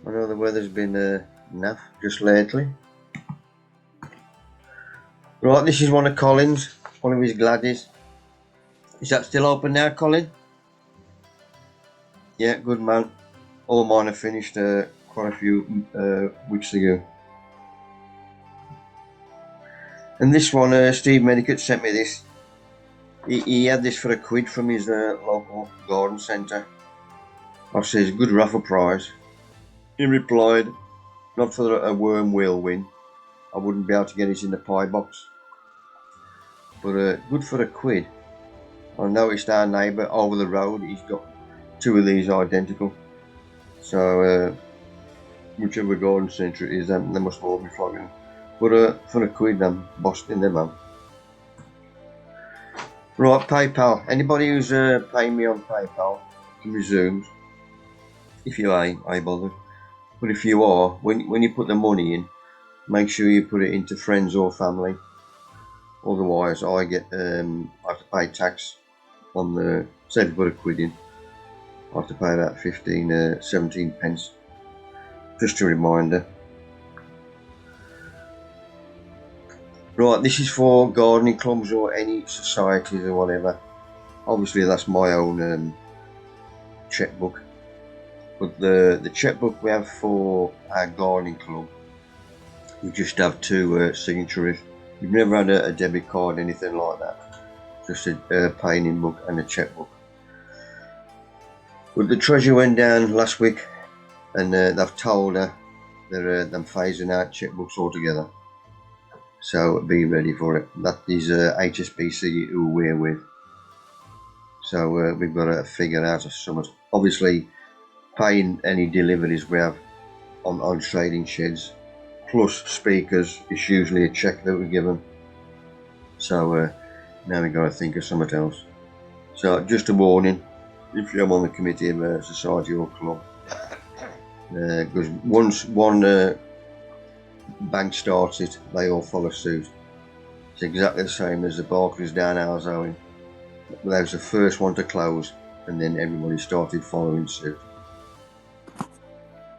I know the weather's been naff just lately. Right, this is one of Colin's, one of his gladdies. Is that still open now, Colin? Yeah, good man. All mine are finished quite a few weeks ago. And this one, Steve Medicott sent me this. He had this for £1 from his local garden centre. I says, good raffle prize. He replied, not for a worm will win. I wouldn't be able to get it in the pie box. But good for £1. I noticed our neighbour over the road, he's got 2 of these identical. So whichever garden centre it is, they must all be flogging. But for £1, I'm busting them up. Right, PayPal. Anybody who's paying me on PayPal can resume. If you ain't, I bothered. But if you are, when you put the money in, make sure you put it into friends or family. Otherwise, I have to pay tax on the. Say if you put £1 in, I have to pay about 17 pence. Just a reminder. Right, this is for gardening clubs or any societies or whatever. Obviously, that's my own checkbook. But the checkbook we have for our gardening club, we just have 2 signatories. We've never had a debit card, anything like that. Just a paying book and a checkbook. But the treasurer went down last week, and they've told her they're phasing out checkbooks altogether. So be ready for it. That is HSBC who we're with. So we've got to figure out something. Obviously, paying any deliveries we have on trading sheds, plus speakers, is usually a check that we give them. So now we've got to think of something else. So just a warning, if you're on the committee of a society or club, because once one bank starts it, they all follow suit. It's exactly the same as the Barclays down ours owing. They was the first one to close, and then everybody started following suit.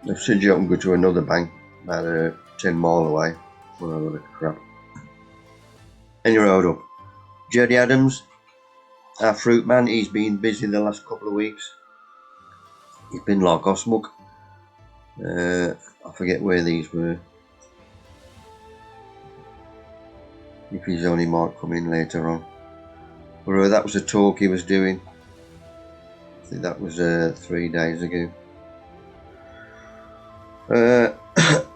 They've said you can go to another bank about 10 mile away. What a lot of crap. Anyway, hold up. Jerry Adams, our fruit man, he's been busy the last couple of weeks. He's been like Osmuk. I forget where these were. If he's only might come in later on. But that was a talk he was doing. I think that was 3 days ago.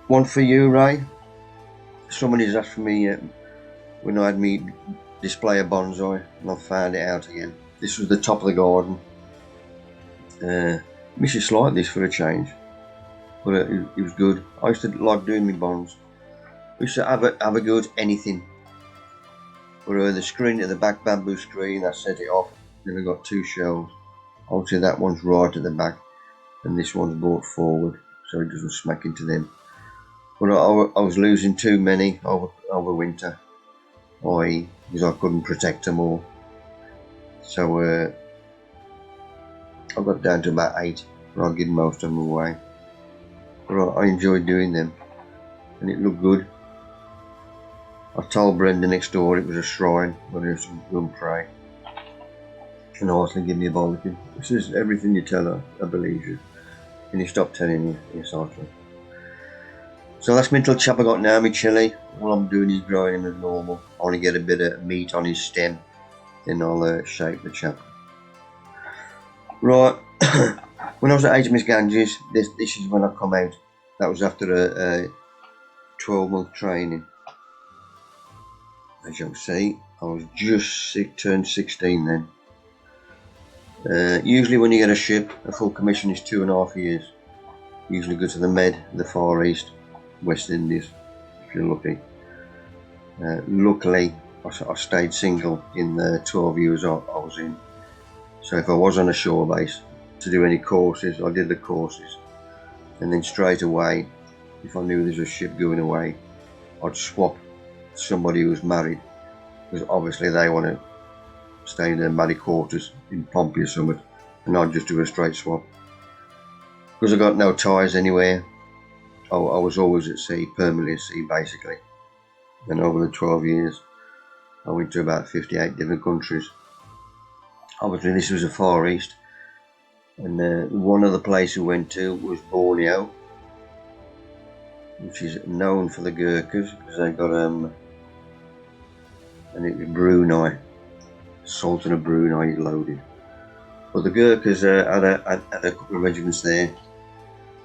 One for you, Ray. Somebody's asked for me when I had me display a bonsai, and I found it out again. This was the top of the garden. Mrs. liked this for a change, but it was good. I used to like doing my bonds. I used to have a good anything. But the screen at the back, bamboo screen, I set it off. Then I got 2 shelves. Obviously that one's right at the back, and this one's brought forward, so it doesn't smack into them. But I was losing too many over winter, i.e. because I couldn't protect them all. So I got down to about 8, but I give most of them away. But I enjoyed doing them, and it looked good. I told Brenda next door it was a shrine, but I used to go and pray. And also give me a bollocking. This is everything you tell her, I believe you. Can you stop telling you? Yes, Arthur. So that's my little chap I got now, my chilli. All I'm doing is growing him as normal. I want to get a bit of meat on his stem, then I'll shape the chap. Right, when I was at HMS Ganges, this is when I come out. That was after a 12-month training. As you can see, I was just turned 16 then. Usually when you get a ship, a full commission is 2.5 years. Usually go to the Med, the Far East, West Indies, if you're lucky. Luckily, I stayed single in the 12 years I was in. So if I was on a shore base to do any courses, I did the courses. And then straight away, if I knew there was a ship going away, I'd swap somebody who was married, because obviously they want to stay in their married quarters in Pompey or something, and I'd just do a straight swap because I got no ties anywhere. I was always at sea, permanently at sea basically. And over the 12 years, I went to about 58 different countries. Obviously, this was the Far East. And one of the places we went to was Borneo, which is known for the Gurkhas, because they got and it was Brunei, Sultan of Brunei loaded. But the Gurkhas had a couple of regiments there,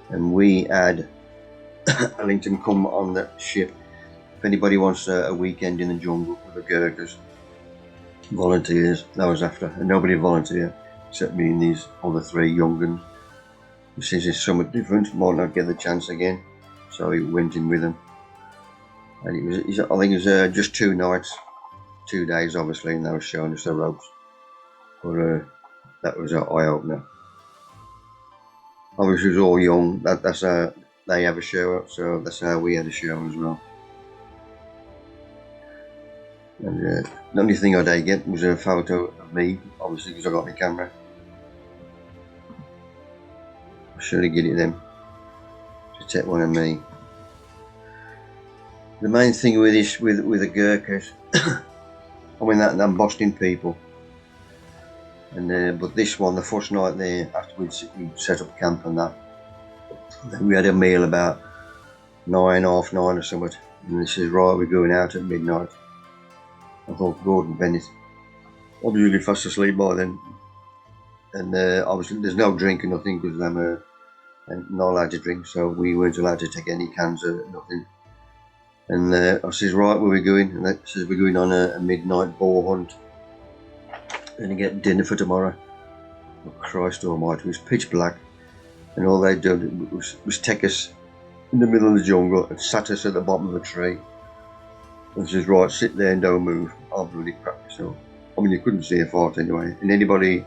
and we had Ellington come on the ship. If anybody wants a weekend in the jungle with the Gurkhas, volunteers, that was after, and nobody volunteered except me and these other three young guns. He says it's somewhat different, might not get the chance again, so he went in with them. And it was, I think it was just 2 nights, 2 days obviously, and they were showing us the ropes. But that was an eye opener. Obviously, it was all young. That's how they have a show, so that's how we had a show as well. And the only thing I did get was a photo of me, obviously, because I got my camera. I should have get it then to take one of me. The main thing with this, with the Gurkhas, I mean, that them Boston people. And but this one, the first night there, after we'd set up camp and that, we had a meal about 9, half 9 or something. And they says, right, we're going out at midnight. I thought, Gordon Bennett. I was usually fast asleep by then. And obviously there's no drink or nothing because I'm not allowed to drink, so we weren't allowed to take any cans or nothing. And I says, right, where we going? And they says, we're going on a midnight boar hunt. And to get dinner for tomorrow. Oh, Christ almighty, it was pitch black. And all they did was take us in the middle of the jungle and sat us at the bottom of a tree. And says, right, sit there and don't move. I'll bloody crap myself. I mean, you couldn't see a fart anyway. And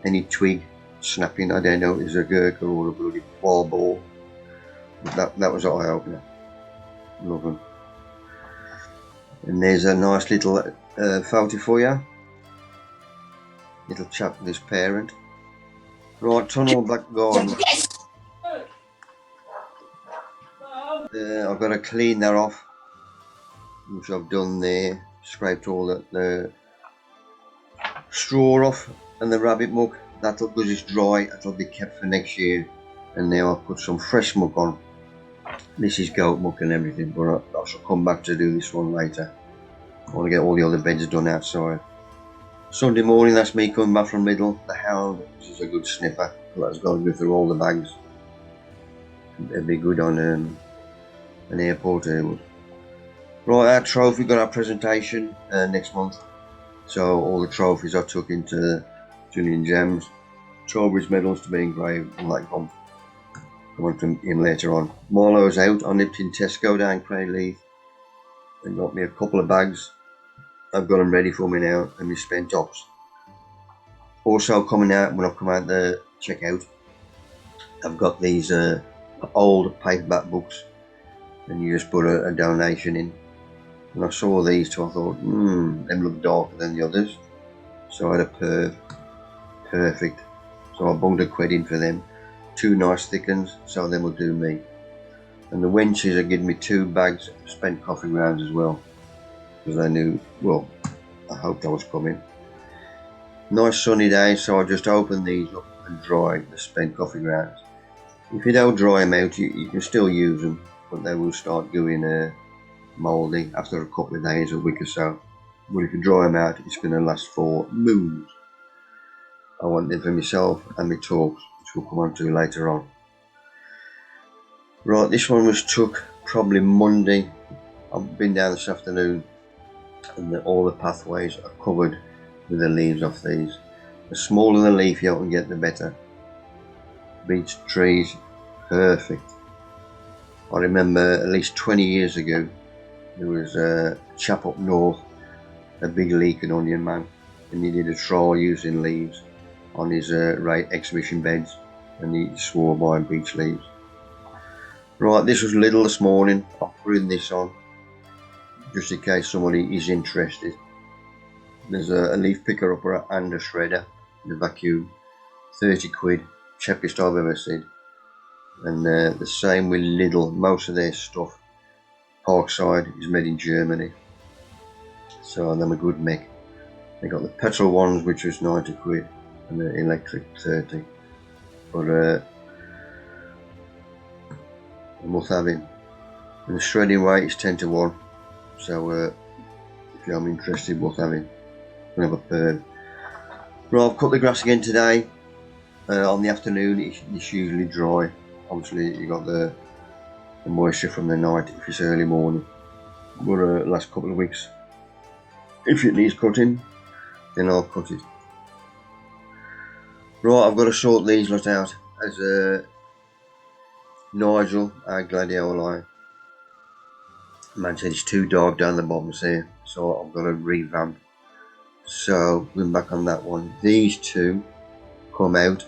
any twig snapping, I don't know, is a Gurkha or a bloody wild boar. That was an eye opener. Love them. And there's a nice little photo for you. Little chap with his parent. Right, tunnel black garden. I've got to clean that off, which I've done there. Scraped all the straw off and the rabbit muck. That'll, because it's dry, that'll be kept for next year. And now I've put some fresh muck on. This is goat muck and everything, but I shall come back to do this one later. I want to get all the other beds done outside. Sunday morning, that's me coming back from Middle. The hound, which is a good sniffer. That's got to go through all the bags. It'd be good on an airport here. Right, our trophy, got our presentation next month. So all the trophies I took into Julian Gems, Trowbridge medals to be engraved and that gone. I went from in later on. Marlowe's out. I nipped in Tesco down Craigleith and got me a couple of bags. I've got them ready for me now, and my spent tops. Also coming out when I've come out the checkout, I've got these old paperback books, and you just put a donation in. And I saw these two, I thought, them look darker than the others. So I had a perfect. So I bunged £1 in for them. 2 nice thick ones, so them will do me. And the wenches are giving me 2 bags of spent coffee grounds as well. Because they knew, well, I hoped I was coming. Nice sunny day, so I just opened these up and dried the spent coffee grounds. If you don't dry them out, you can still use them, but they will start going mouldy after a couple of days, a week or so. But if you dry them out, it's going to last for moons. I want them for myself and my talks, which we'll come on to later on. Right, this one was took probably Monday. I've been down this afternoon, and all the pathways are covered with the leaves off these. The smaller the leaf you can get, the better. Beech trees, perfect. I remember at least 20 years ago, there was a chap up north, a big leek and onion man, and he did a trial using leaves on his exhibition beds, and he swore by beech leaves. Right, this was little this morning. I'll put this on just in case somebody is interested. There's a leaf picker upper and a shredder, the vacuum, £30, cheapest I've ever seen. And the same with Lidl. Most of their stuff, Parkside, is made in Germany. So them a good make. They got the petrol ones, which was 90 quid, and the electric 30. But I'm worth having. And the shredding weight is 10 to 1. So if I'm interested, worth having. I'm gonna have a burn. Right, I've cut the grass again today. On the afternoon, it's usually dry. Obviously, you got the moisture from the night if it's early morning. But last couple of weeks, if it needs cutting, then I'll cut it. Right, I've got to sort these lot out. As Nigel, our Gladio line, man said it's too dark down the bottoms here, so I've got to revamp. So going back on that one, these two come out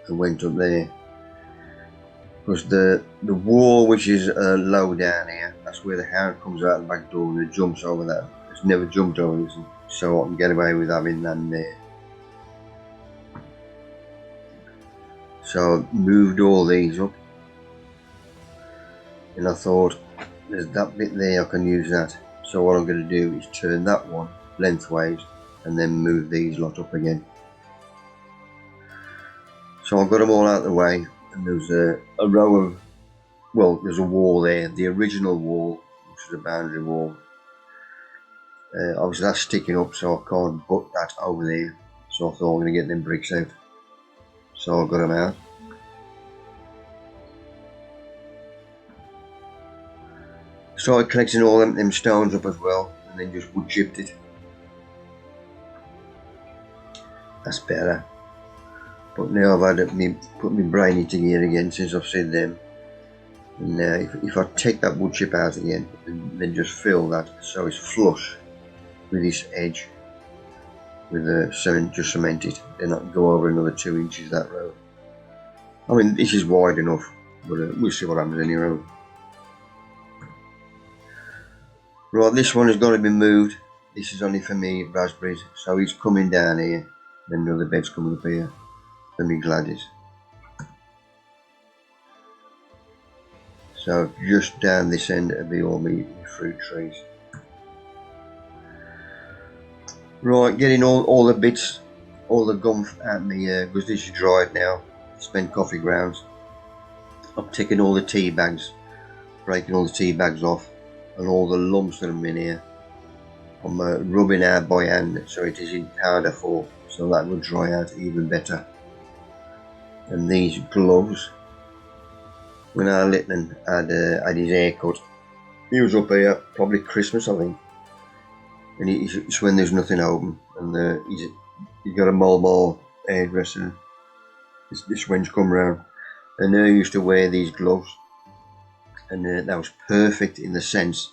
and went up there. Because the wall, which is low down here, that's where the hound comes out the back door and it jumps over that. It's never jumped over this, so I can get away with having that there. So I moved all these up, and I thought there's that bit there, I can use that. So what I'm going to do is turn that one lengthways and then move these lot up again. So I've got them all out of the way, and there's a row of, well, there's a wall there, the original wall, which is a boundary wall. Obviously that's sticking up, so I can't butt that over there. So I thought I'm going to get them bricks out. So I got them out. Started collecting all them stones up as well, and then just wood chipped it. That's better. But now I've had to put my brain into gear again since I've said them. And if I take that wood chip out again and then just fill that so it's flush with this edge with cement, just cement it, then I can go over another 2 inches that road. I mean, this is wide enough, but we'll see what happens anyway. Right, this one has got to be moved. This is only for me raspberries, so he's coming down here, then another bed's coming up here for me Gladys. So just down this end will be all my fruit trees. Right, getting all the bits, all the gum out of me, because this is dried now. Spent coffee grounds. I'm taking all the tea bags, breaking all the tea bags off, and all the lumps that are in here. I'm rubbing out by hand so it is in powder form, so that will dry out even better. And these gloves, when our Litton had his hair cut, he was up here, probably Christmas I think, and it's when there's nothing open, and he's got a mobile hairdresser. This wench come round, and I used to wear these gloves, and that was perfect in the sense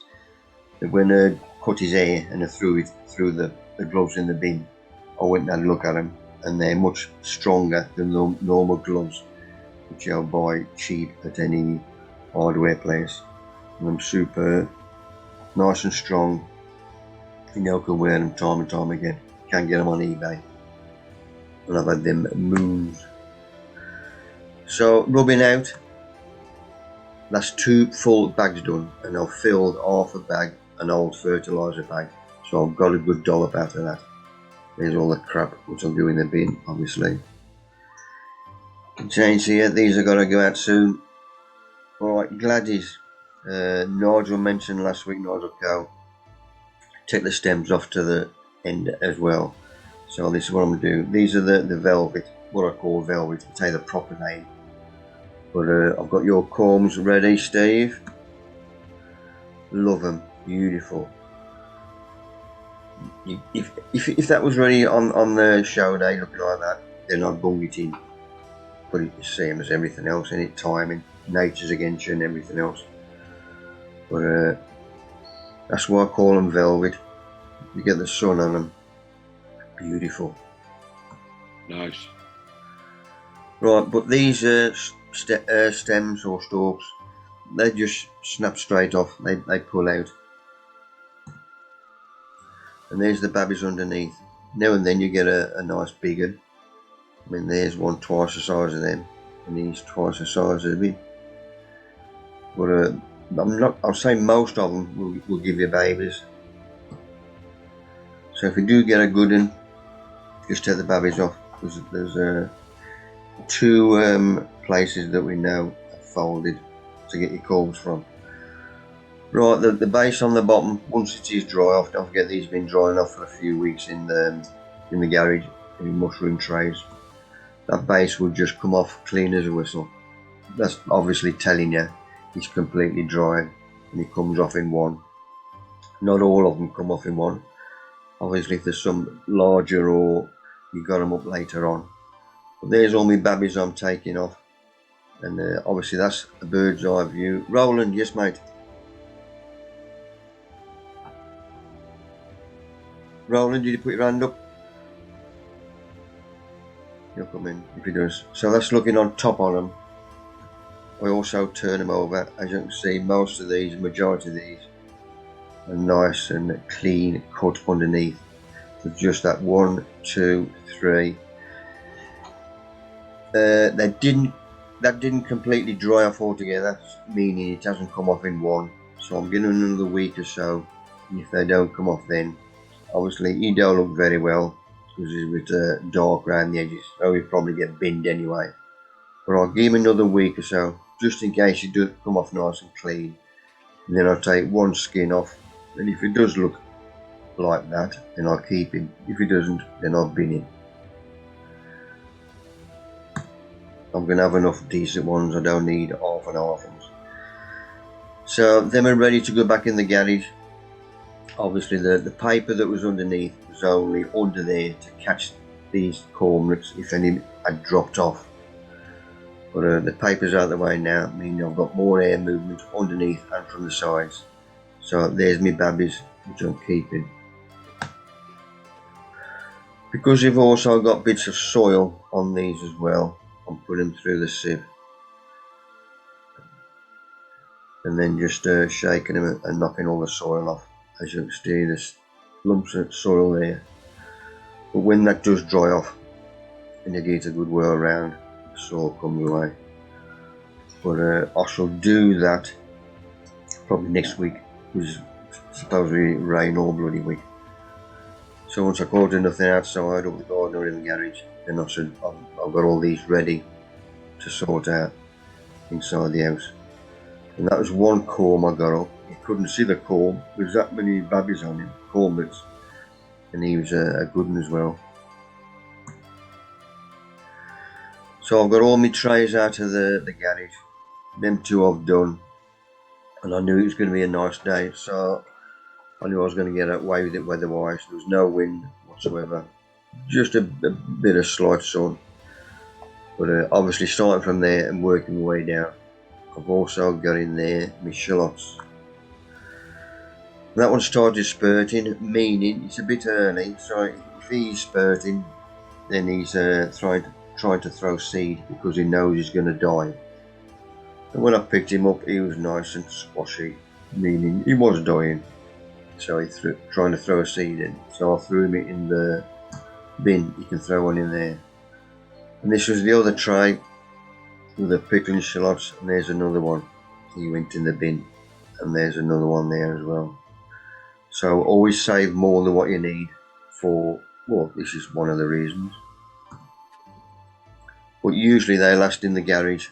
that when I cut his hair and I threw it through the gloves in the bin, I went and had a look at them, and they're much stronger than normal gloves, which I'll buy cheap at any hardware place. And I'm super nice and strong. You know, I can wear them time and time again. Can't get them on eBay. And I've had them moved. So rubbing out, that's 2 full bags done, and I've filled half a bag, an old fertiliser bag, so I've got a good dollop out of that. There's all the crap which I'll do in the bin, obviously. Chains here, these are going to go out soon. Alright, Gladys, Nigel mentioned last week, Nigel Co. Take the stems off to the end as well. So this is what I'm going to do. These are the velvet, what I call velvet, to take the proper name. But I've got your combs ready, Steve. Love them, beautiful. If that was ready on the show day looking like that, then I'd bung it in. But it's the same as everything else, in it, timing, nature's against you and everything else. But that's why I call them velvet. You get the sun on them. Beautiful. Nice. Right, but these stems or stalks, they just snap straight off. They pull out. And there's the babbies underneath. Now and then you get a nice big one. I mean, there's one twice the size of them, and he's twice the size of me. but I'll say most of them will give you babies. So if you do get a good one, just take the babies off. There's two places that we know have folded to get your calves from. Right, the base on the bottom, once it is dry off, don't forget these have been drying off for a few weeks in the garage, in mushroom trays. That base will just come off clean as a whistle. That's obviously telling you it's completely dry and it comes off in one. Not all of them come off in one. Obviously if there's some larger or you got them up later on. But there's all my babies I'm taking off. And obviously that's a bird's eye view. Roland, yes mate. Roland, did you put your hand up? He'll come in if he does. So that's looking on top on them. I also turn them over. As you can see, most of these, majority of these, are nice and clean cut underneath. So just that 1, 2, 3. That didn't completely dry off altogether, meaning it hasn't come off in one. So I'm giving another week or so. And if they don't come off then, obviously he don't look very well because he's a bit dark around the edges. So he'll probably get binned anyway. But I'll give him another week or so, just in case he does come off nice and clean. And then I'll take one skin off. And if it does look like that, then I'll keep him. If he doesn't, then I'll bin him. I'm going to have enough decent ones. I don't need half and half ones. So them are ready to go back in the garage. Obviously the paper that was underneath was only under there to catch these cormorants if any had dropped off. But the paper's out of the way now, meaning I've got more air movement underneath and from the sides. So there's my babies, which I'm keeping. Because you've also got bits of soil on these as well, I'm putting them through the sieve. And then just shaking them and knocking all the soil off. As you can see, there's lumps of soil there. But when that does dry off and you get a good whirl around, the soil comes away. But I shall do that probably next week, which is supposedly rain all bloody week. So once I caught nothing outside or the garden or in the garage, then I said I've got all these ready to sort out inside the house. And that was one comb I got up. You couldn't see the comb. There's that many babies on him, cormorants, and he was a good one as well. So I've got all my trays out of the garage. Them two I've done, and I knew it was going to be a nice day, so I knew I was going to get away with it weather-wise. There was no wind whatsoever, just a bit of slight sun. But obviously starting from there and working my way down, I've also got in there my shallots. That one started spurting, meaning it's a bit early, so if he's spurting, then he's trying to throw seed because he knows he's going to die. And when I picked him up, he was nice and squashy, meaning he was dying. So he trying to throw a seed in. So I threw him in the bin. You can throw one in there. And this was the other tray with the pickling shallots, and there's another one. He went in the bin, and there's another one there as well. So always save more than what you need for, well, this is one of the reasons. But usually they last in the garage.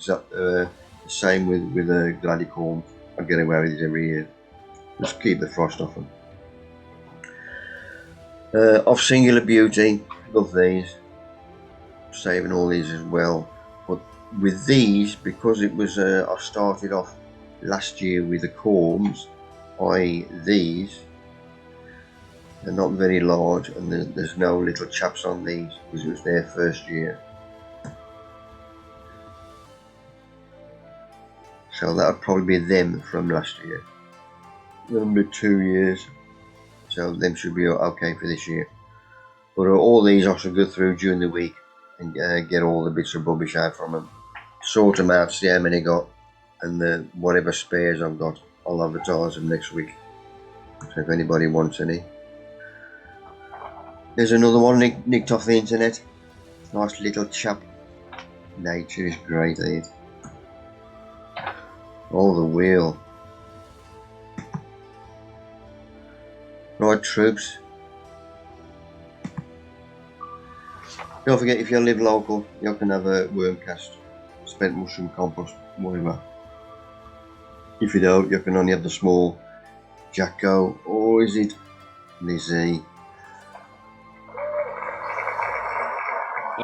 The same with the gladicorn. I get away with it every year. Just keep the frost off them. Of Singular Beauty, love these. Saving all these as well. But with these, because it was I started off last year with the corms, i.e. these, they're not very large, and there's no little chaps on these because it was their first year. So that would probably be them from last year. Them be 2 years, so them should be okay for this year. But all these I shall go through during the week and get all the bits of rubbish out from them, sort them out, see how many I got, and whatever spares I've got, I'll advertise them next week. So if anybody wants any. There's another one nicked off the internet. Nice little chap. Nature is great, eh? Oh, the wheel. Right, troops. Don't forget, if you live local, you can have a wormcast, spent mushroom compost, whatever. If you don't, you can only have the small Jacko, or is it Lizzie?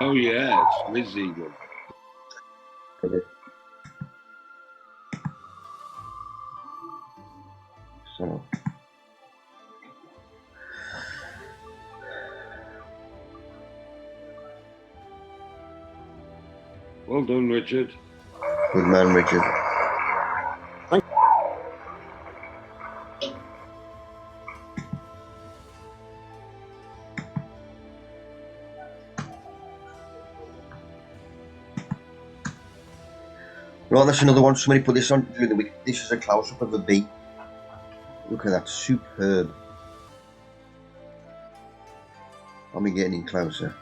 Oh yes, Lizzie. So, Well done, Richard. good man, Richard. Right, that's another one. Somebody put this on during the week. This is a close-up of a bee. Look at that, superb. I'll be getting in closer.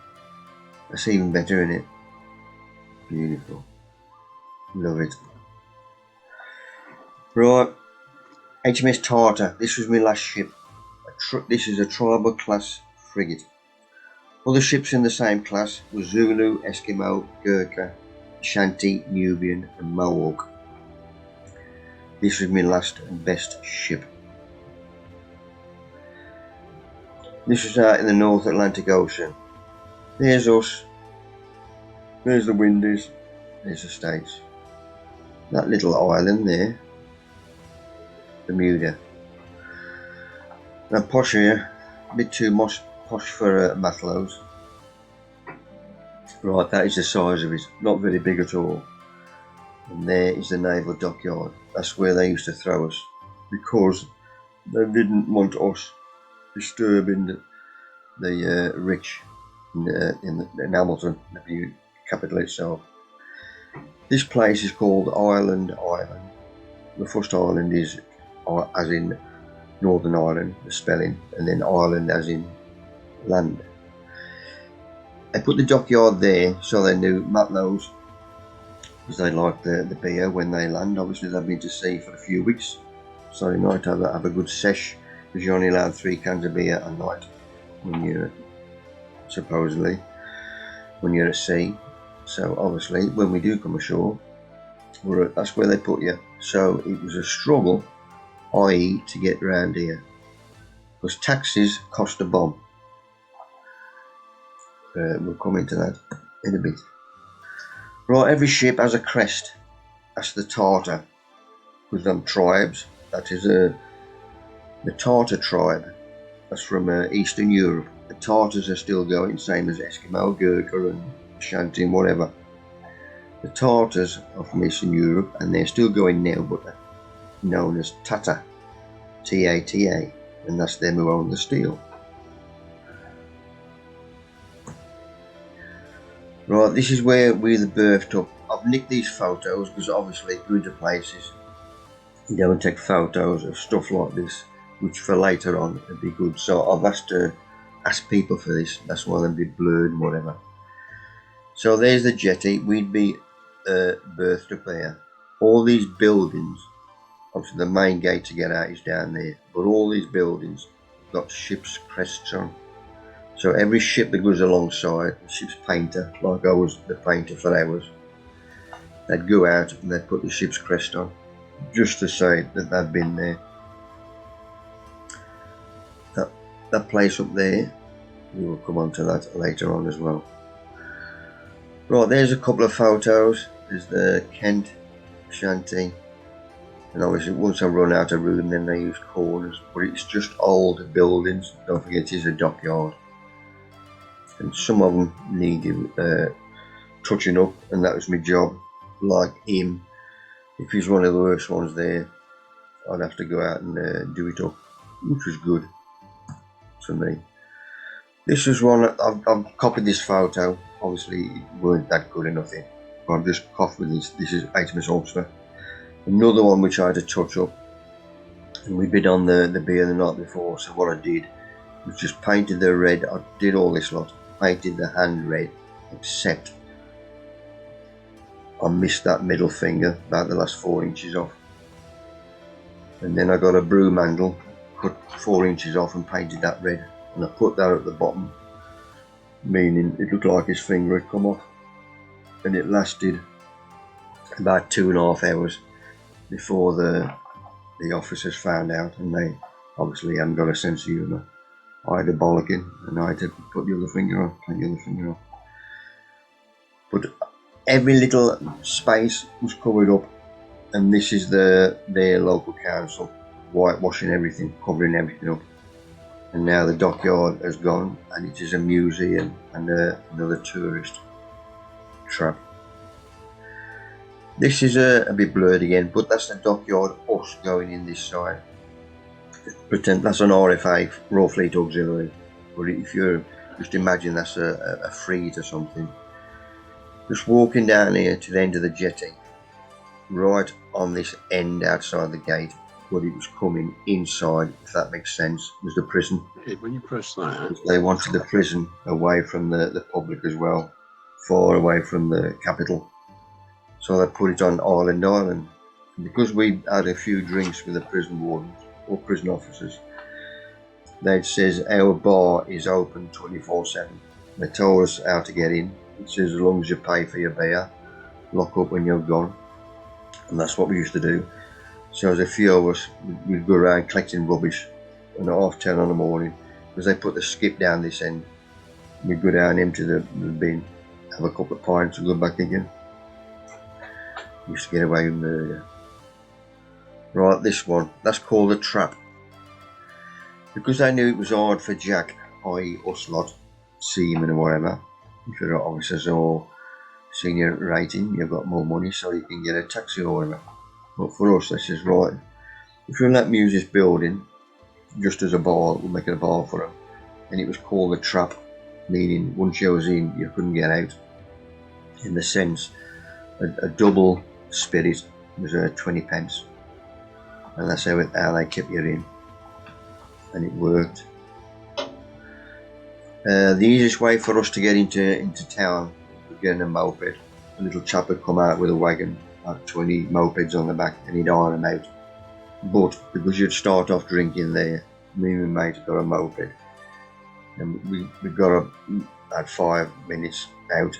That's even better, isn't it? Beautiful. Love it. Right, HMS Tartar. This was my last ship. This is a tribal class frigate. Other ships in the same class were Zulu, Eskimo, Gurkha, Ashanti, Nubian and Mohawk. This was my last and best ship. This was out in the North Atlantic Ocean. There's us. There's the Windies. There's the States. That little island there, Bermuda. Now posh here, a bit too posh for Matlows. Right, that is the size of it, not very big at all. And there is the naval dockyard. That's where they used to throw us, because they didn't want us disturbing the rich in Hamilton, the capital itself. This place is called Island Island. The first island is as in Northern Ireland, the spelling, and then island as in land. They put the dockyard there so they knew Matlows, because they like the beer when they land. Obviously they've been to sea for a few weeks, so they might have a good sesh, because you're only allowed 3 cans of beer a night when you're supposedly when you're at sea. So obviously when we do come ashore, that's where they put you. So it was a struggle, i.e. to get around here, because taxis cost a bomb. We'll come into that in a bit. Right, every ship has a crest. That's the Tartar, because them tribes, that is the Tartar tribe. That's from Eastern Europe. The Tartars are still going, same as Eskimo, Gurkha and Ashanti and whatever. The Tartars are from Eastern Europe and they're still going now, but they're known as Tata, T-A-T-A, and that's them who own the steel. Right, this is where we're berthed up. I've nicked these photos because obviously going to places you don't take photos of stuff like this, which for later on would be good. So I've asked people for this. That's why they're a bit blurred and whatever. So there's the jetty. We'd be berthed up there. All these buildings, obviously the main gate to get out is down there, but all these buildings got ships' crests on. So every ship that goes alongside, the ship's painter, like I was the painter for ours, they'd go out and they'd put the ship's crest on, just to say that they've been there. That place up there, we will come on to that later on as well. Right, there's a couple of photos. There's the Kent, Shanty, and obviously once I run out of room then they use corners, but it's just old buildings. Don't forget it is a dockyard. And some of them needed touching up, and that was my job. Like him, if he's one of the worst ones there, I'd have to go out and do it up, which was good for me. This was one, I've copied this photo. Obviously it weren't that good enough in, but I've just copied this. This is HMS Ulster. Another one which I had to touch up, and we'd been on the beer the night before, so what I did was just painted the red. I did all this lot, painted the hand red, except I missed that middle finger, about the last 4 inches off. and then I got a broom handle, cut 4 inches off and painted that red, and I put that at the bottom, meaning it looked like his finger had come off. And it lasted about 2.5 hours before the officers found out, and they obviously hadn't got a sense of humour. I had a bollocking, and I had to put the other finger on, take the other finger off. But every little space was covered up, and this is their local council whitewashing everything, covering everything up. And now the dockyard has gone, and it is a museum and another tourist trap. This is a bit blurred again, but that's the dockyard, us going in this side. Pretend that's an RFA, Royal Fleet Auxiliary, but if you just imagine that's a fleet or something. Just walking down here to the end of the jetty, right on this end outside the gate, but it was coming inside, if that makes sense, was the prison. Hey, when you press that, They wanted the prison away from the public as well, far away from the capital. So they put it on Island. And because we had a few drinks with the prison wardens or prison officers, they says our bar is open 24/7. They told us how to get in. It says as long as you pay for your beer, lock up when you're gone. And that's what we used to do. So as a few of us, we'd go around collecting rubbish, and at 10:30 in the morning, because they put the skip down this end, we'd go down, empty the bin, have a couple of pints and go back again. We used to get away with murder. Right, this one, that's called a trap. Because I knew it was hard for Jack, i.e. us lot, seamen or whatever, if you're officers or senior rating, you've got more money so you can get a taxi or whatever. But for us, this is right. If you let me use this building, just as a bar, we'll make it a bar for them. And it was called a trap, meaning once you was in, you couldn't get out. In the sense, a double spirit was 20 pence. And that's how they kept you in. And it worked. The easiest way for us to get into town was getting a moped. A little chap would come out with a wagon, like 20 mopeds on the back, and he'd iron them out. But because you'd start off drinking there, me and my mate got a moped, and we got about 5 minutes out,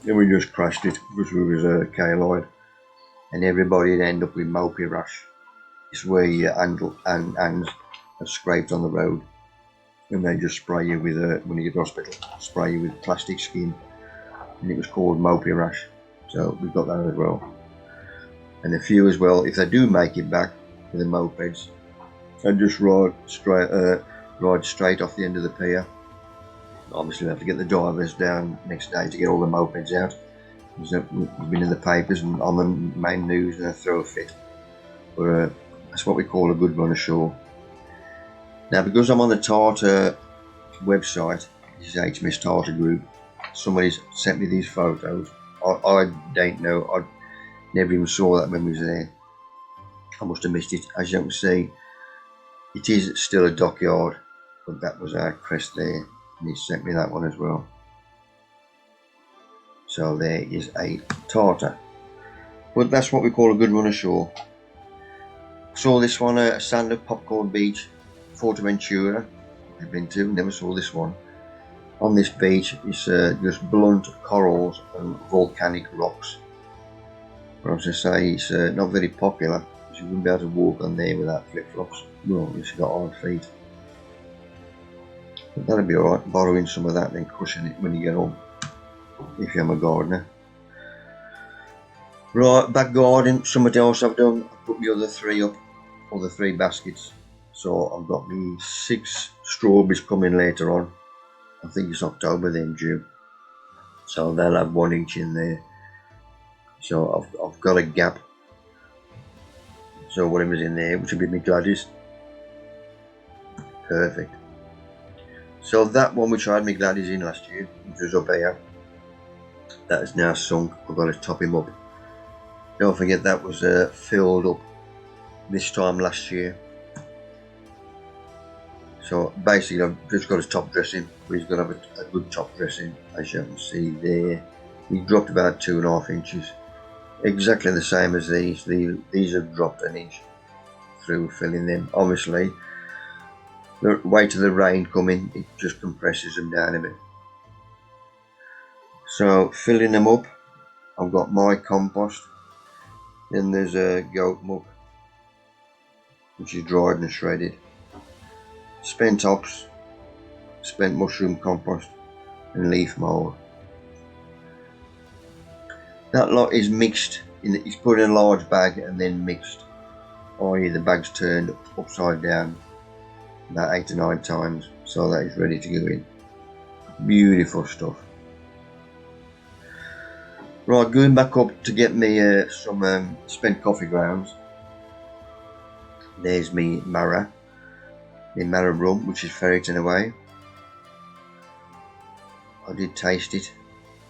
and we just crashed it because we was K-line, and everybody'd end up with moped rash. It's where your handle and hands are scraped on the road, and they just spray you with when you get to hospital, spray you with plastic skin, and it was called moped rash. So we got that as well. And a few as well, if they do make it back with the mopeds, they just ride straight off the end of the pier. Obviously, we have to get the divers down next day to get all the mopeds out. We've been in the papers and on the main news, and they throw a fit. But that's what we call a good run ashore. Now, because I'm on the Tartar website, this is HMS Tartar Group, somebody's sent me these photos. I don't know, I never even saw that when we was there. I must have missed it. As you can see, it is still a dockyard, but that was our crest there, and he sent me that one as well. So there is a Tartar. But that's what we call a good run ashore. Saw this one, a sand Popcorn Beach, Fortaventura. I've been to, never saw this one. On this beach is just blunt corals and volcanic rocks. But I was going to say, it's not very popular, because you wouldn't be able to walk on there without flip-flops. Well, unless you've got hard feet. But that'd be alright, borrowing some of that and then crushing it when you get home, if you're a gardener. Right, back garden, something else I've done, I put the other 3 up, or the 3 baskets. So I've got me 6 strawberries coming later on. I think it's October then, due. So they'll have 1 each in there. So I've got a gap. So whatever's in there, which will be my Gladys. Perfect. So that one which I had my Gladys in last year, which was up here, that is now sunk. I've got to top him up. Don't forget that was filled up this time last year. So basically I've just got his top dressing, but he's got to have a good top dressing, as you can see there. He dropped about 2.5 inches. Exactly the same as these. These have dropped 1 inch through filling them. Obviously, the weight of the rain coming, it just compresses them down a bit. So filling them up, I've got my compost. Then there's a goat muck, which is dried and shredded. Spent hops, spent mushroom compost, and leaf mould. That lot is mixed. It's put in a large bag and then mixed, i.e. the bag's turned upside down about 8 to 9 times, so that is ready to go in. Beautiful stuff. Right, going back up to get me some spent coffee grounds. There's me Mara, the Mara rum, which is ferreting away. I did taste it,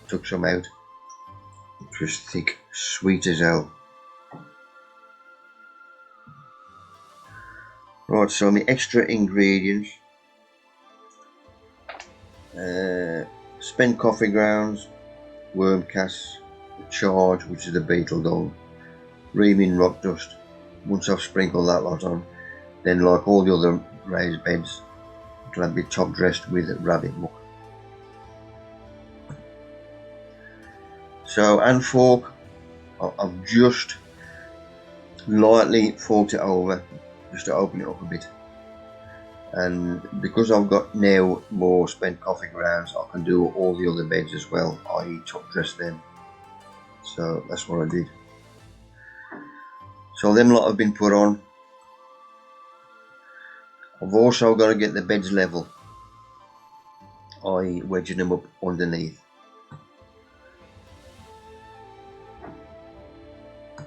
took some out. It was thick, sweet as hell. Right, so my extra ingredients. Spent coffee grounds, worm casts, charge, which is the beetle dung, reaming rock dust. Once I've sprinkled that lot on, then like all the other raised beds, it'll be top dressed with rabbit muck. So, and fork, I've just lightly forked it over just to open it up a bit. And because I've got now more spent coffee grounds, I can do all the other beds as well, i.e. top dress them. So that's what I did. So them lot have been put on. I've also got to get the beds level, i.e. wedging them up underneath.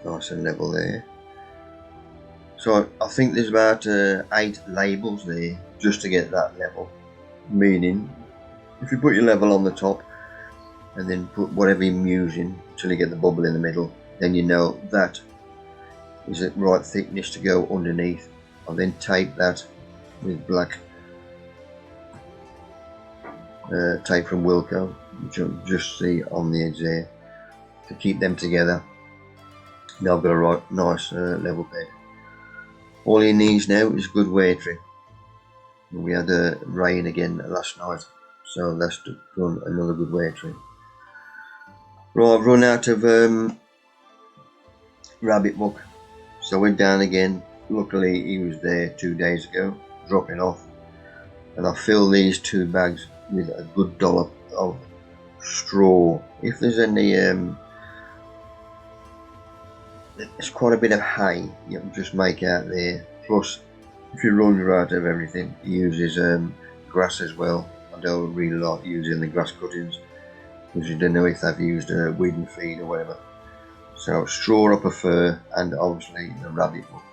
Nice and level there. So I think there's about 8 labels there just to get that level. Meaning, if you put your level on the top and then put whatever you're using until you get the bubble in the middle, then you know that is the right thickness to go underneath. I'll then tape that with black tape from Wilco, which you'll just see on the edge there, to keep them together. Now I've got a right nice level bed. All he needs now is good watering. We had rain again last night, so that's done another good watering. Right, I've run out of rabbit muck, so I went down again. Luckily he was there 2 days ago, dropping off, and I filled these 2 bags with a good dollop of straw. If there's any it's quite a bit of hay you can just make out there. Plus, if you run out of everything, he uses grass as well. I don't really like using the grass cuttings because you don't know if they've used a weed and feed or whatever. So straw I prefer, and obviously the rabbit muck.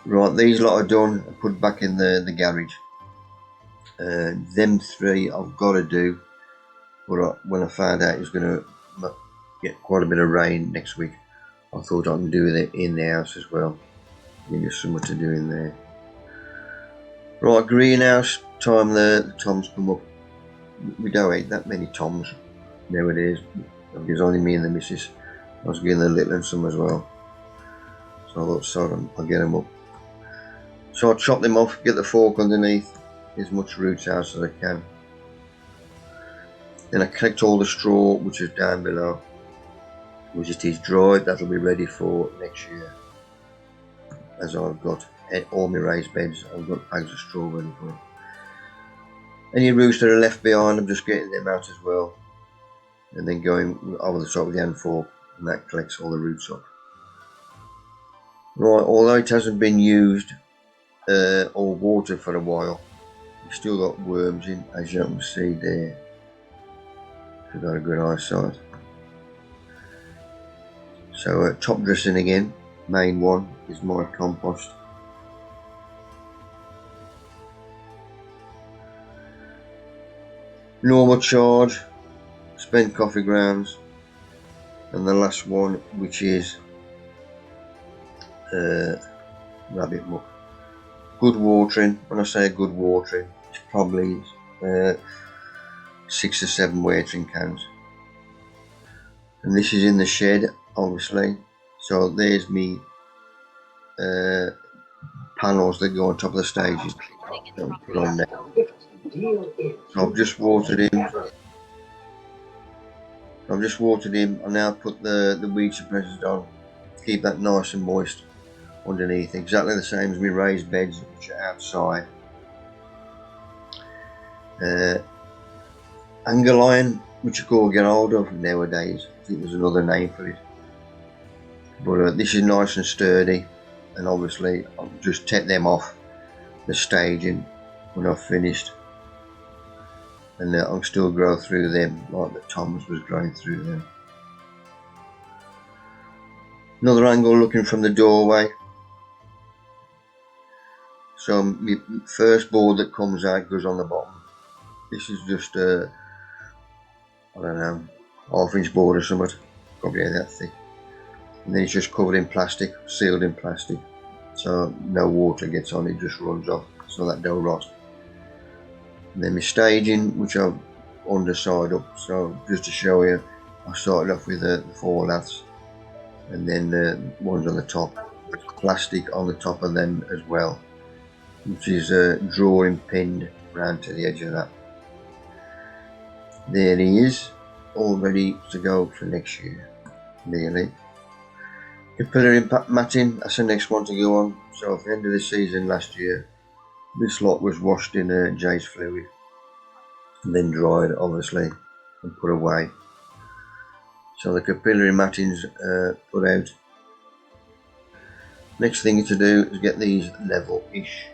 Right, these lot are done and put back in the garage. Them 3 I've got to do, but when I found out it was going to get quite a bit of rain next week, I thought I can do it in the house as well. Give you something to do in there. Right, greenhouse time. The toms come up. We don't eat that many toms nowadays. There's only me and the missus. I was getting the little and some as well, so I thought, so I'll get them up. So I chop them off, get the fork underneath, as much roots out as I can. Then I collect all the straw which is down below, which it is dried. That'll be ready for next year, as I've got all my raised beds. I've got bags of straw ready for it. Any roots that are left behind, I'm just getting them out as well, and then going over the top with the hand fork, and that collects all the roots up. Right, although it hasn't been used or watered for a while, it's still got worms in, as you can see there. I've got a good eyesight. So top dressing again, main one is my compost. Normal charge, spent coffee grounds, and the last one, which is rabbit muck. Good watering. When I say good watering, it's probably 6 or 7 watering cans. And this is in the shed, obviously. So there's me panels that go on top of the stages that we put on there. So I've just watered him. I now put the weed suppressors on, keep that nice and moist underneath, exactly the same as my raised beds which are outside. Anger lion, which you call get hold of nowadays. I think there's another name for it. But this is nice and sturdy, and obviously I'll just take them off the staging when I've finished, and I'll still grow through them like the Tom's was growing through them. Another angle looking from the doorway. So my first board that comes out goes on the bottom. This is just a, I don't know, half-inch board or something, probably that thick. And then it's just covered in plastic, sealed in plastic, so no water gets on it, just runs off, so that don't rot. And then my staging, which I've underside up, so just to show you, I started off with the 4 laths, and then the ones on the top. There's plastic on the top of them as well, which is drawing pinned round to the edge of that. There he is, all ready to go for next year, nearly. Capillary matting, that's the next one to go on. So at the end of the season last year, this lot was washed in J's fluid, and then dried obviously, and put away. So the capillary matting's put out. Next thing to do is get these level-ish,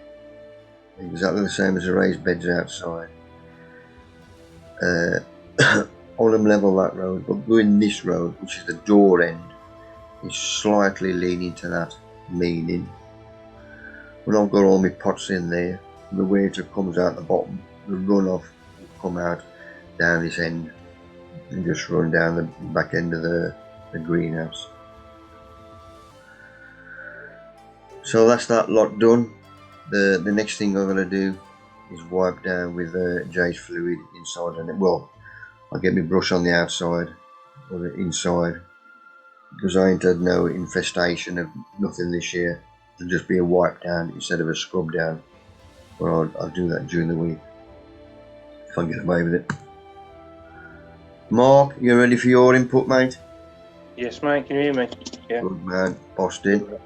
exactly the same as the raised beds outside. On them level that road, but going this road, which is the door end, is slightly leaning to that, meaning when I've got all my pots in there, the water comes out the bottom, the runoff will come out down this end and just run down the back end of the greenhouse. So that's that lot done. The next thing I'm going to do is wipe down with J's fluid inside, and well, I'll get my brush on the outside or the inside, because I ain't had no infestation of nothing this year. It'll just be a wipe down instead of a scrub down, but I'll do that during the week if I get away with it. Mark, you ready for your input, mate? Yes, mate, can you hear me? Yeah. Good man, Boston.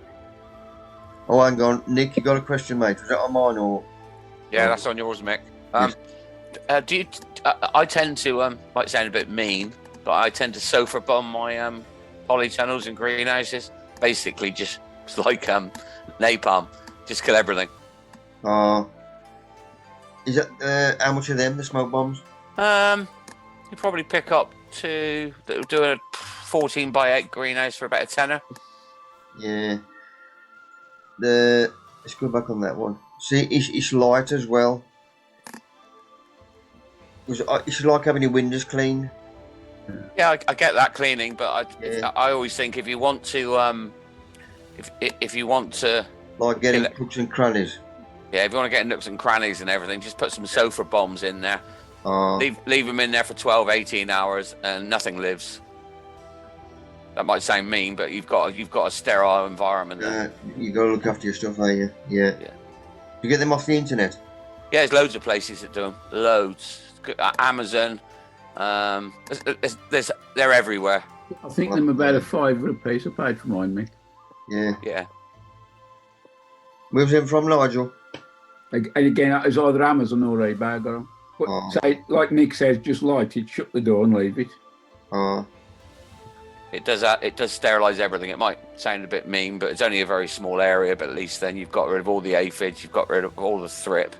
Oh, hang on, Nick, you got a question, mate? Was that on mine or? Yeah, that's on yours, Mick. Yes. Do you? I tend to might sound a bit mean, but I tend to sofa bomb my polytunnels and greenhouses. Basically, just it's like napalm, just kill everything. Is that how much of them, the smoke bombs? You probably pick up to do a 14x8 greenhouse for about a tenner. Yeah. Let's go back on that one. See, it's light as well. It's like having your windows cleaned. Yeah, I get that cleaning, but I always think if you want to, if you want to, like getting nooks and crannies. Yeah, if you want to get nooks and crannies and everything, just put some sofa bombs in there. Leave them in there for 12, 18 hours, and nothing lives. That might sound mean, but you've got a sterile environment there. You got to look after your stuff, are you? Yeah. You get them off the internet? Yeah, there's loads of places that do them. Loads. Amazon. They're everywhere. I think them about a £5 a piece. I paid for mine, Mick. Yeah. Yeah. Where's them from, Nigel? And again, it was either Amazon or eBay I got them. But say, like Nick says, just light it, shut the door and leave it. It does that. It does sterilise everything. It might sound a bit mean, but it's only a very small area. But at least then you've got rid of all the aphids, you've got rid of all the thrip,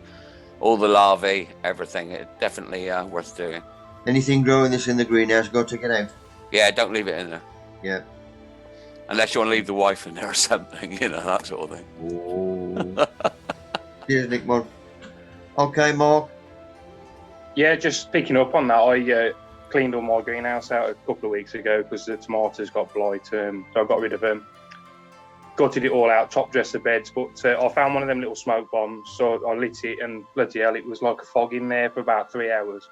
all the larvae, everything. It's definitely worth doing. Anything growing this in the greenhouse, got to get out. Yeah, don't leave it in there. Yeah. Unless you want to leave the wife in there or something, that sort of thing. Oh. Cheers, Nick, man. Okay, Mark. Yeah, just picking up on that, I cleaned all my greenhouse out a couple of weeks ago because the tomatoes got blight, so I got rid of them. Gutted it all out, top dressed the beds, but I found one of them little smoke bombs, so I lit it, and bloody hell, it was like a fog in there for about 3 hours.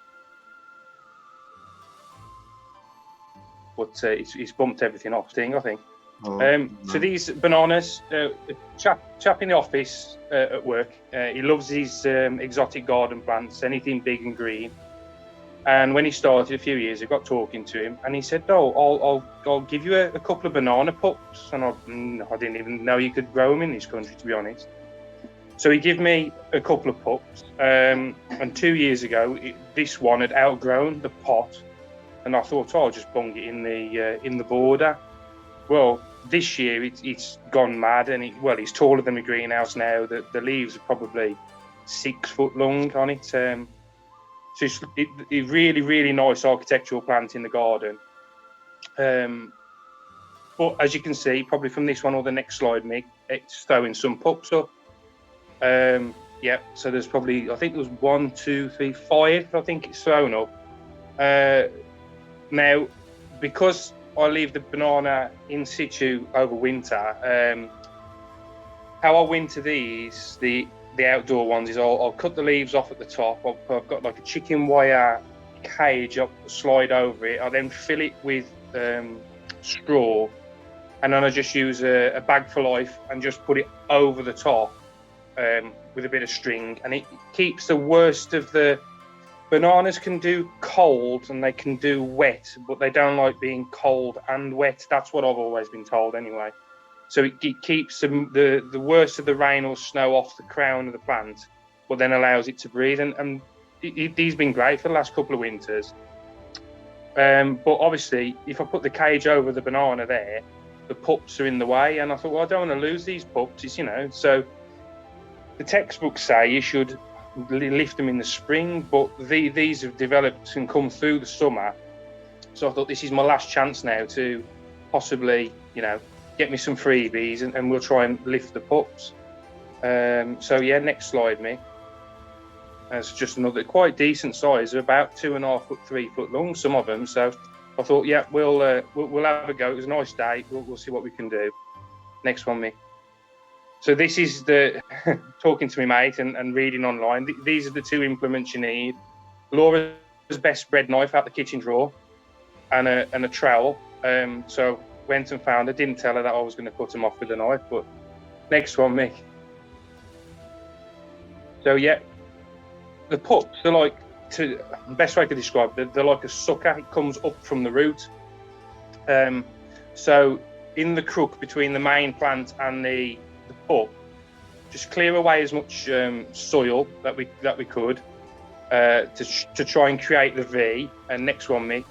But it's bumped everything off, I think. So these bananas, chap in the office at work, he loves his exotic garden plants, anything big and green. And when he started a few years ago, I got talking to him, and he said, "Oh, I'll give you a couple of banana pups." And I didn't even know you could grow them in this country, to be honest. So he gave me a couple of pups, and 2 years ago, this one had outgrown the pot, and I thought, I'll just bung it in the border. Well, this year it's gone mad, and it's taller than the greenhouse now. The leaves are probably 6 foot long on it. So it's a really, really nice architectural plant in the garden. But as you can see, probably from this one or the next slide, Mick, it's throwing some pups up. So there's probably, I think there was 1, 2, 3, 5, I think it's thrown up. Now, because I leave the banana in situ over winter, how I winter these, the outdoor ones, is I'll cut the leaves off at the top. I've got like a chicken wire cage up, slide over it. I then fill it with straw, and then I just use a bag for life and just put it over the top with a bit of string, and it keeps the worst of the bananas. Can do cold and they can do wet, but they don't like being cold and wet. That's what I've always been told anyway. So it keeps the worst of the rain or snow off the crown of the plant, but then allows it to breathe. And he's been great for the last couple of winters. But obviously, if I put the cage over the banana there, the pups are in the way. And I thought, well, I don't want to lose these pups, So the textbooks say you should lift them in the spring, but these have developed and come through the summer. So I thought, this is my last chance now to possibly, get me some freebies, and we'll try and lift the pups. Next slide, Mick. That's just another quite decent size, about 2.5 foot, 3 foot long, some of them. So I thought, we'll have a go. It was a nice day. We'll see what we can do. Next one, Mick. So this is the talking to my mate and reading online. These are the 2 implements you need: Laura's best bread knife out the kitchen drawer, and a trowel. So went and found her. Didn't tell her that I was going to cut them off with a knife. But next one, Mick. So the pups are like, the best way to describe it, they're like a sucker. It comes up from the root. So in the crook between the main plant and the pup, just clear away as much soil that we could to try and create the V. And next one, Mick.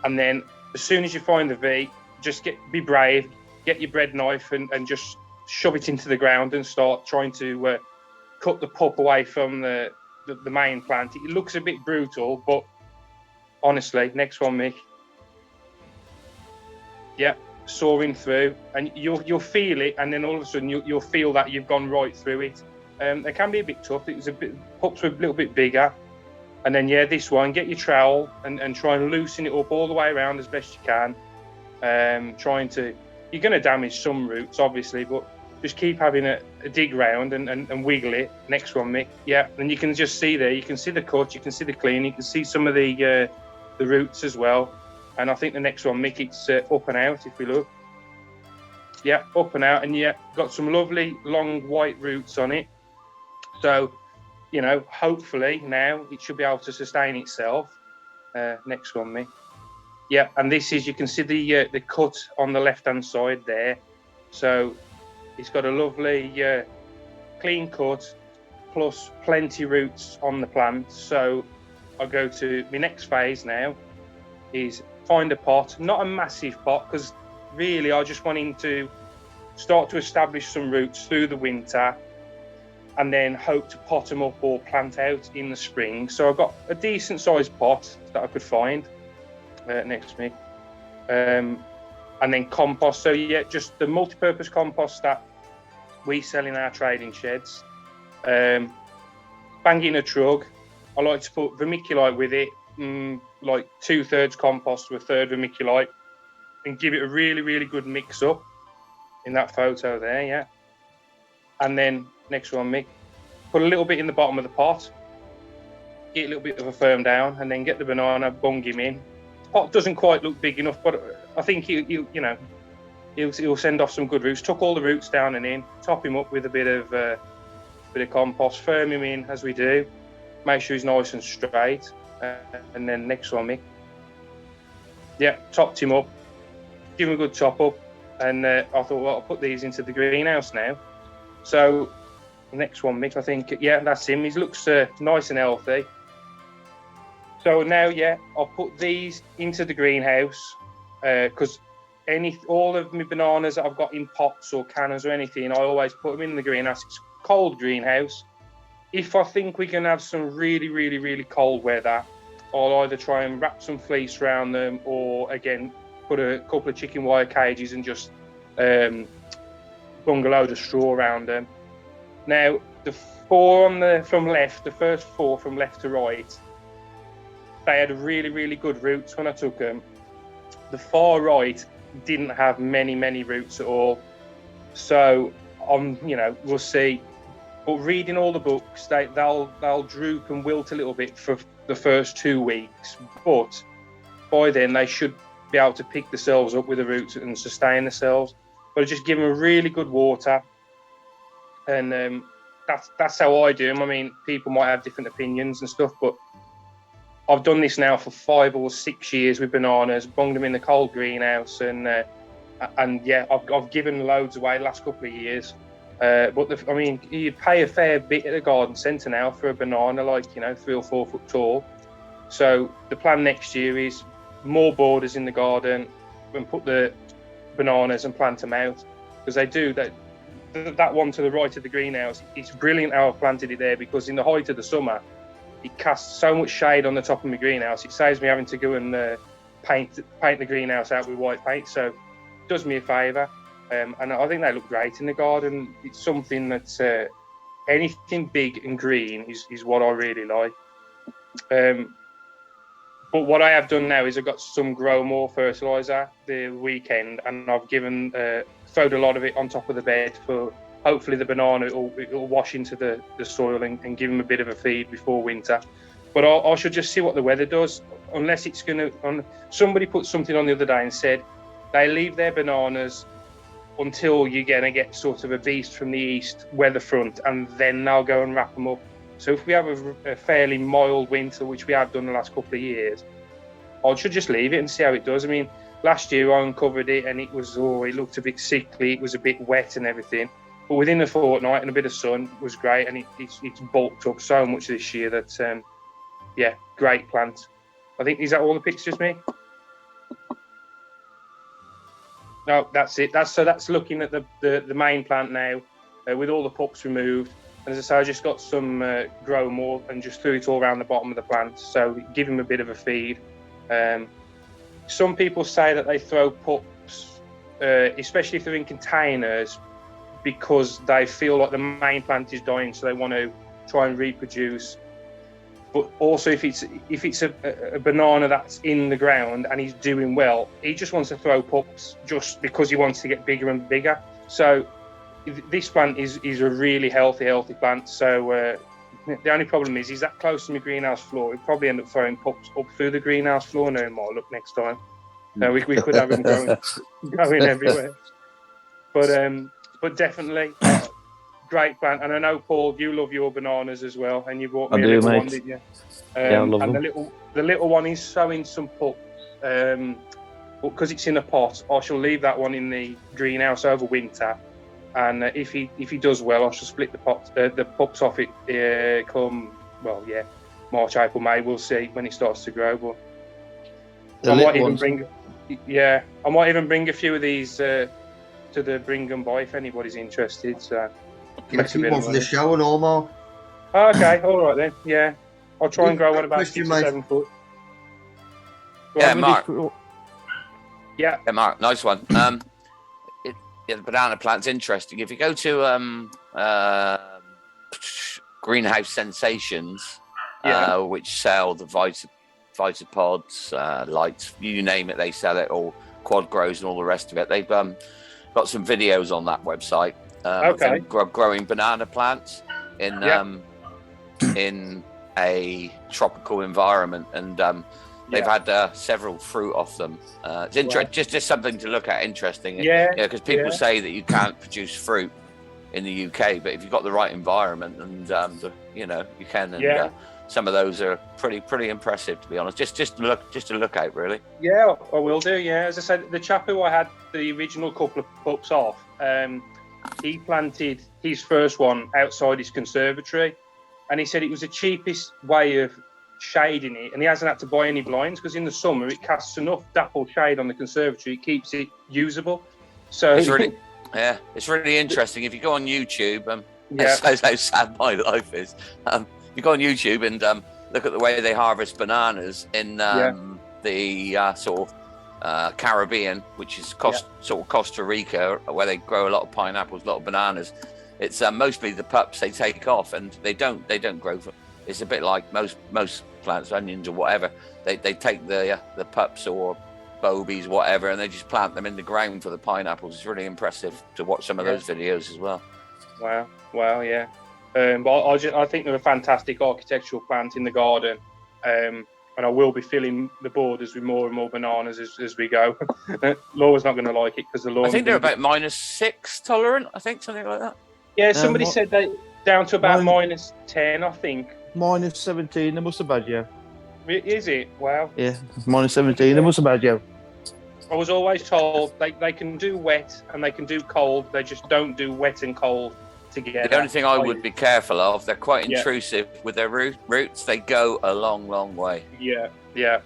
And then as soon as you find the V, just be brave, get your bread knife and just shove it into the ground and start trying to cut the pup away from the main plant. It looks a bit brutal, but honestly, next one, Mick. Sawing through, and you'll feel it, and then all of a sudden you'll feel that you've gone right through it. They can be a bit tough. Pups were a little bit bigger. And then this one, get your trowel and try and loosen it up all the way around as best you can. You're going to damage some roots, obviously, but just keep having a dig round and wiggle it. Next one, Mick. And you can just see there, you can see the cut, you can see the clean, you can see some of the roots as well. And I think the next one, Mick, it's up and out, if we look. Up and out, and got some lovely long white roots on it. So, hopefully now it should be able to sustain itself. Next one, Mick. And this is, you can see the cut on the left-hand side there. So it's got a lovely clean cut, plus plenty roots on the plant. So I'll go to my next phase now, is find a pot, not a massive pot, because really I just want him to start to establish some roots through the winter, and then hope to pot them up or plant out in the spring. So I've got a decent sized pot that I could find. Next to me. And then compost. So just the multi-purpose compost that we sell in our trading sheds. Bang in a trug. I like to put vermiculite with it, like 2/3 compost to 1/3 vermiculite, and give it a really, really good mix up in that photo there, And then next one, Mick, put a little bit in the bottom of the pot, get a little bit of a firm down, and then get the banana, bung him in. pot doesn't quite look big enough, but I think he'll send off some good roots. Took all the roots down and in, top him up with a bit of compost, firm him in as we do, make sure he's nice and straight, and then next one, Mick. Yeah, topped him up, give him a good top up, and I thought, well, I'll put these into the greenhouse now. So the next one, Mick, I think, yeah, that's him. He looks nice and healthy. So now, yeah, I'll put these into the greenhouse because all of my bananas that I've got in pots or cannons or anything, I always put them in the greenhouse. It's a cold greenhouse. If I think we can have some really, really, really cold weather, I'll either try and wrap some fleece around them or, again, put a couple of chicken wire cages and just bung a load of straw around them. Now, the four from left, the first four from left to right, they had really, really good roots when I took them. The far right didn't have many, many roots at all. So, we'll see. But reading all the books, they'll droop and wilt a little bit for the first 2 weeks. But by then, they should be able to pick themselves up with the roots and sustain themselves. But just give them really good water. And that's how I do them. I mean, people might have different opinions and stuff, but I've done this now for 5 or 6 years with bananas, bunged them in the cold greenhouse, and yeah, I've given loads away the last couple of years. But you'd pay a fair bit at the garden centre now for a banana, like 3 or 4 foot tall. So the plan next year is more borders in the garden and put the bananas and plant them out, because they do that. That one to the right of the greenhouse, it's brilliant how I've planted it there, because in the height of the summer, it casts so much shade on the top of my greenhouse. It saves me having to go and paint the greenhouse out with white paint. So it does me a favour. And I think they look great in the garden. It's something that's anything big and green is what I really like. But what I have done now is I've got some Grow More fertiliser the weekend, and I've throwed a lot of it on top of the bed for hopefully the banana it'll wash into the soil and give them a bit of a feed before winter. But I should just see what the weather does. Unless it's going to... Somebody put something on the other day and said they leave their bananas until you're going to get sort of a beast from the east weather front, and then they'll go and wrap them up. So if we have a fairly mild winter, which we have done the last couple of years, I should just leave it and see how it does. I mean, last year I uncovered it and it looked a bit sickly, it was a bit wet and everything. But within a fortnight and a bit of sun, it was great, and it's bulked up so much this year that, yeah, great plant. I think, is that all the pictures, me? No, that's it. That's looking at the main plant now, with all the pups removed. And as I say, I just got some Grow More and just threw it all around the bottom of the plant, so give him a bit of a feed. Some people say that they throw pups, especially if they're in containers, because they feel like the main plant is dying, so they want to try and reproduce. But also, if it's a banana that's in the ground and he's doing well, he just wants to throw pups just because he wants to get bigger and bigger. So this plant is a really healthy plant. So the only problem is he's that close to my greenhouse floor. He'll probably end up throwing pups up through the greenhouse floor. No more luck next time. We could have him going everywhere. But definitely, great plant. And I know, Paul, you love your bananas as well, and you bought me a little one, didn't you? Yeah, I love and them. the little one is sowing some pups. But because it's in a pot, I shall leave that one in the greenhouse over winter. And if he does well, I shall split the pups off it come March, April, May. We'll see when it starts to grow. But I might even bring a few of these to the Bring and Buy if anybody's interested. So Get a one for the show and all, Mark. Okay, all right then. Yeah, I'll try and grow one about 6 or 7 foot. Yeah, Mark. Yeah, Mark. Nice one. The banana plant's interesting. If you go to Greenhouse Sensations, which sell the Vitapods, lights, you name it, they sell it, or Quad Grows and all the rest of it. They've got some videos on that website. Of them growing banana plants in a tropical environment, and they've had several fruit off them. It's just something to look at, interesting. Yeah, because people say that you can't produce fruit in the UK, but if you've got the right environment and you can. And some of those are pretty impressive, to be honest. Just to look out, really. Yeah, I will do. Yeah, as I said, the chap who I had the original couple of pups off, he planted his first one outside his conservatory, and he said it was the cheapest way of shading it, and he hasn't had to buy any blinds because in the summer it casts enough dapple shade on the conservatory, it keeps it usable. So it's really interesting. If you go on YouTube, that's how sad my life is. You go on YouTube and look at the way they harvest bananas in the sort of Caribbean, which is sort of Costa Rica, where they grow a lot of pineapples, a lot of bananas. It's mostly the pups they take off, and they don't grow. It's a bit like most plants, onions or whatever. They take the pups or bobies, whatever, and they just plant them in the ground for the pineapples. It's really impressive to watch some of those videos as well. Wow, yeah. But I think they're a fantastic architectural plant in the garden, and I will be filling the borders with more and more bananas as we go. Laura's not going to like it because the lawn. I think they're about -6 tolerant. I think something like that. Yeah, somebody said they down to about -10. I think -17. They must have had you. Is it? Wow. Yeah, -17. They must have had you. I was always told they can do wet and they can do cold. They just don't do wet and cold together. The only thing I would be careful of, they're quite intrusive with their roots. They go a long way. Yeah.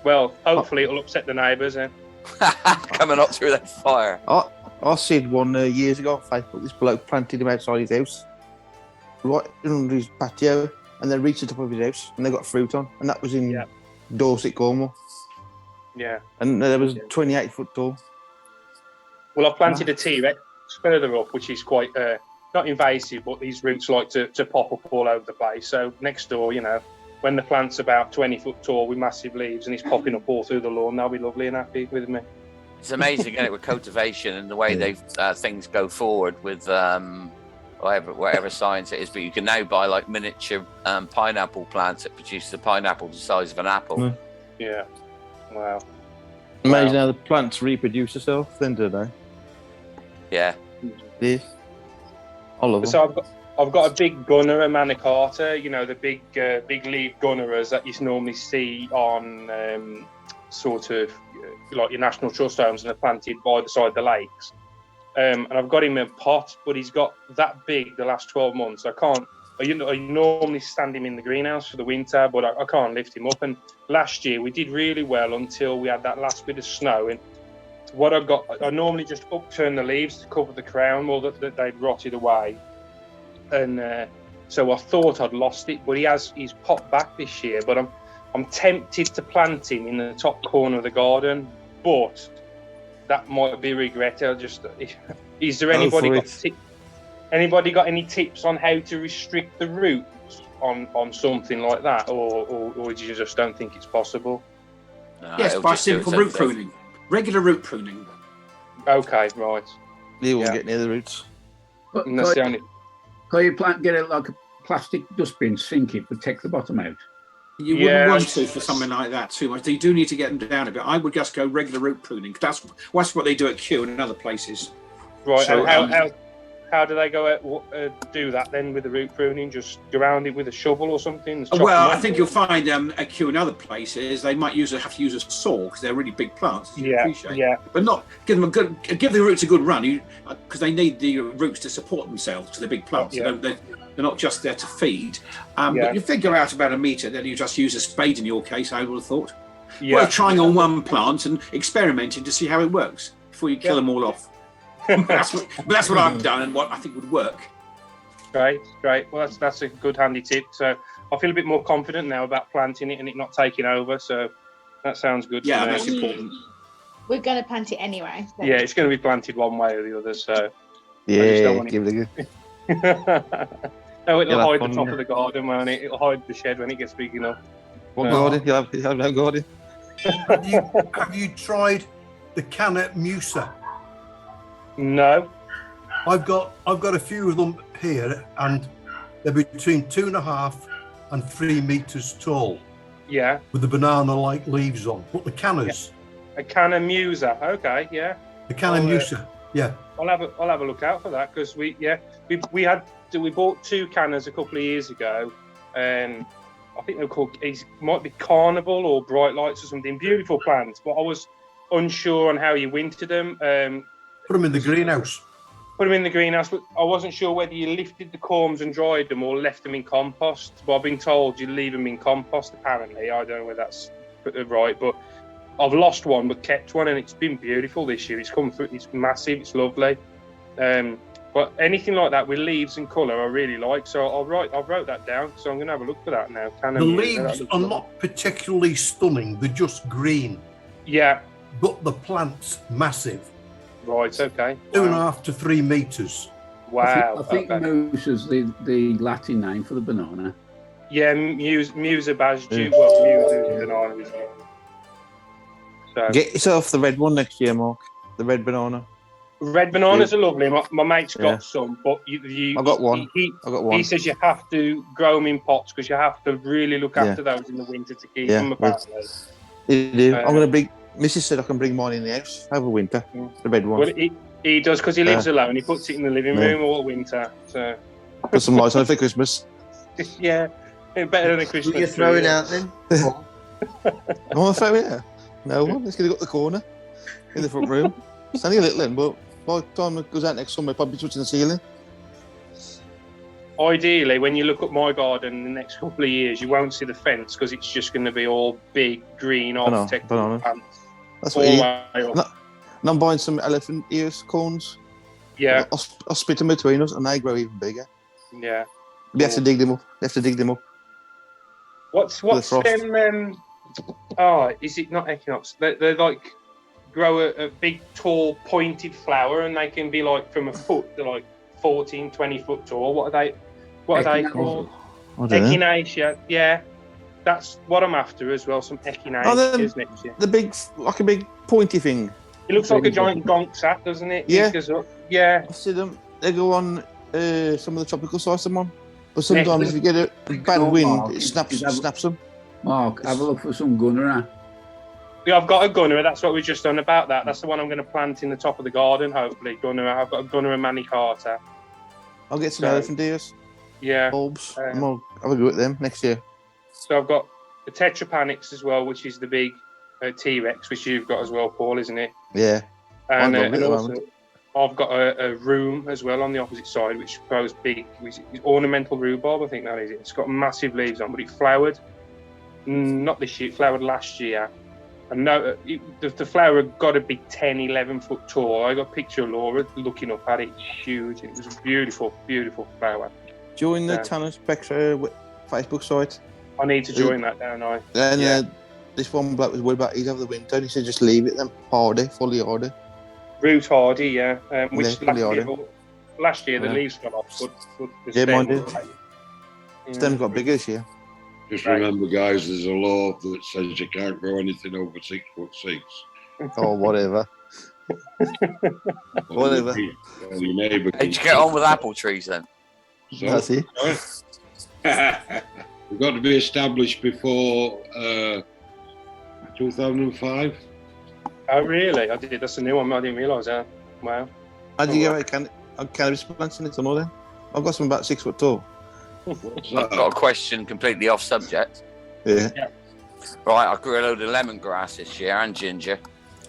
Well, hopefully it'll upset the neighbours then. Coming up through that fire. I seen one years ago on Facebook. This bloke planted him outside his house, right under his patio, and then reached the top of his house, and they got fruit on, and that was in Dorset, Cornwall. Yeah. And there was 28 foot tall. Well, I've planted a T-Rex further up, which is quite not invasive, but these roots like to pop up all over the place. So next door, when the plant's about 20 foot tall with massive leaves and it's popping up all through the lawn, they'll be lovely and happy with me. It's amazing, isn't it, with cultivation and the way things go forward with whatever science it is. But you can now buy like miniature pineapple plants that produce the pineapple the size of an apple. Yeah. Wow. Amazing how the plants reproduce themselves, then, do they? Yeah. Yeah. I love them. So I've got a big gunner, a manicata, the big leaf gunneras that you normally see on sort of like your National Trust homes, and they're planted by the side of the lakes. And I've got him in a pot, but he's got that big the last 12 months. I normally stand him in the greenhouse for the winter, but I can't lift him up. And last year we did really well until we had that last bit of snow. And what I normally just upturn the leaves to cover the crown, or that they'd rotted away. And so I thought I'd lost it, but he's popped back this year. But I'm tempted to plant him in the top corner of the garden, but that might be regret. Is there anybody got any tips on how to restrict the roots on something like that, or you just don't think it's possible? Yes, by simple root pruning, regular root pruning. Okay, right. You won't get near the roots. And that's the only. Can you get it like a plastic dustbin, sink it, protect the bottom out? You wouldn't want to for something like that too much. You do need to get them down a bit. I would just go regular root pruning. That's what they do at Kew and other places. Right. So, how do they go do that then with the root pruning? Just go around it with a shovel or something? Well, I think you'll find at Kew and other places they might have to use a saw because they're really big plants. But not give the roots a good run, because they need the roots to support themselves to the big plants. They're not just there to feed. But you figure out about a metre, then you just use a spade in your case, I would have thought. Worth trying on one plant and experimenting to see how it works before you kill them all off. That's what I've done and what I think would work. Great. Well, that's a good handy tip. So I feel a bit more confident now about planting it and it not taking over. So that sounds good. Yeah, that's important. We're going to plant it anyway. So. Yeah, it's going to be planted one way or the other. So give it a go. No, it'll hide the top of the garden, won't it? It'll hide the shed when it gets big enough. What garden? You'll have no garden. Have you tried the Canna Musa? No. I've got a few of them here, and they're between 2.5 and 3 meters tall. Yeah. With the banana-like leaves on. But the canners. A canna musa. Okay, yeah. The canna musa. Yeah. I'll have a look out for that because we bought 2 canners a couple of years ago, and I think they're called. It might be Carnival or Bright Lights or something. Beautiful plants, but I was unsure on how you wintered them. Put them in the greenhouse. Put them in the greenhouse, but I wasn't sure whether you lifted the corms and dried them or left them in compost. But I've been told you leave them in compost. Apparently, I don't know whether that's right, but I've lost one but kept one, and it's been beautiful this year. It's come through. It's massive. It's lovely. But anything like that with leaves and colour, I really like. So I've wrote that down. So I'm going to have a look for that now. The leaves are not particularly stunning. They're just green. Yeah. But the plant's massive. Right. Okay. 2.5 to 3 meters. Wow. I think moose is the Latin name for the banana. Yeah, Musa Basju. Well, Musa is banana, isn't it? So. Get yourself the red one next year, Mark. The red banana. Red bananas are lovely. My mate's got some, but I got one. He says you have to grow them in pots because you have to really look after those in the winter to keep them apparently. You do. I'm going to bring. Mrs. said I can bring mine in the house over winter. The red one. Well, he does because he lives alone. He puts it in the living room all winter. So put some lights on it for Christmas. Yeah, better than a Christmas. Will you throw it out then? I want to throw it out. No one. It's going to go up the corner in the front room. It's only a little in, but by the time it goes out next summer, probably touching the ceiling. Ideally, when you look at my garden in the next couple of years, you won't see the fence because it's just going to be all big green architectural plants. That's what you need. And I'm buying some elephant ears corns. Yeah. I'll split them between us and they grow even bigger. Yeah. We have to dig them up. What's them? Is it not equinox? They're like grow a big, tall, pointed flower, and they can be like from a foot to like 14, 20 foot tall. What are they called? Echinacea. Yeah, that's what I'm after as well. Some echinaceas next year. The big, like a big pointy thing. It looks like a giant gonk hat, doesn't it? Yeah. Yeah. I see them. They go on some of the tropical sites I'm on. But sometimes if you get a bad wind, it snaps them. Mark, have a look for some gunner. Yeah, I've got a gunner. That's what we've just done about that. That's the one I'm going to plant in the top of the garden, hopefully. Gunner. I've got a gunner and Manicarta. I'll get some elephant ears. Yeah. Bulbs. And I'll have a go at them next year. So I've got the Tetrapanics as well, which is the big T-Rex, which you've got as well, Paul, isn't it? Yeah. And also, I've got a room as well on the opposite side, which grows big. Which is ornamental rhubarb, I think that is it. It's got massive leaves on, but it flowered. Not this year, it flowered last year. And no, the flower had got to be 10, 11 foot tall. I got a picture of Laura looking up at it. It's huge. It was a beautiful, beautiful flower. Join the Tanner Spectre Facebook site. I need to join that, don't I? And this one bloke was worried about he'd have the winter, and he said just leave it then. Fully hardy. Root hardy, yeah. Which yeah, last year the leaves fell off, but the stem, mine did. Yeah. Stem's got bigger this year. Just remember, guys, there's a law that says you can't grow anything over 6'6". Oh, whatever. Whatever. Your neighbour. Did you get on with apple trees then? So, that's it. We've got to be established before 2005. Oh, really? I did. That's a new one. I didn't realise that. Wow. How do you get cannabis plants in it or then? I've got some about 6 foot tall. I've got a question completely off subject. Yeah. Right, I grew a load of lemongrass this year and ginger.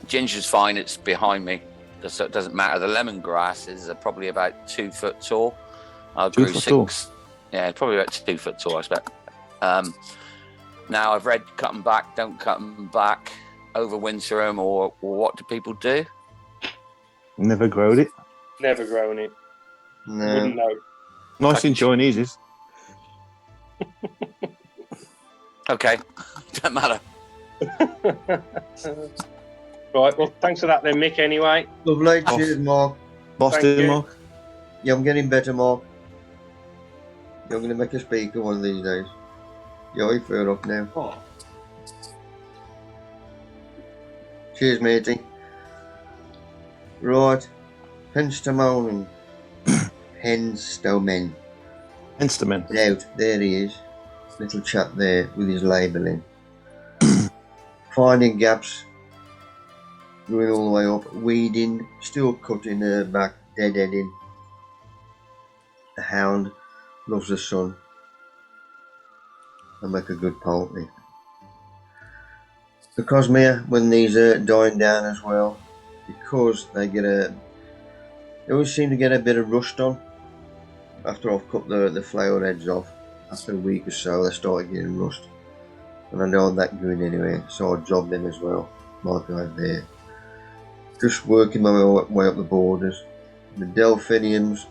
Ginger's fine, it's behind me, so it doesn't matter. The lemongrass is probably about 2 foot tall. I grew 6. Tall. Yeah, probably about 2 foot tall, I expect. Now I've read cut them back, don't cut them back, overwinter them, or what do people do? Never grown it. Never grown it. No. Wouldn't know. Nice in Chinese. Okay, don't matter. Right, well, thanks for that then, Mick, anyway. Lovely. Cheers, Mark. Boston, Mark. Yeah, I'm getting better, Mark. You're going to make a speaker one of these days. You're all further up now. Oh. Cheers, matey. Right. Penstamon and Henstomen. Henstomen. Out. There he is. Little chap there with his labelling. finding gaps, going all the way up, weeding, still cutting back, deadheading. The hound loves the sun and make a good poultry. The Cosmere, when these are dying down as well, because they always seem to get a bit of rust on after I've cut the flower heads off. After a week or so, they start getting rust, and I don't want that going anyway, so I job them as well, like I have there. Just working my way up the borders. The delphiniums,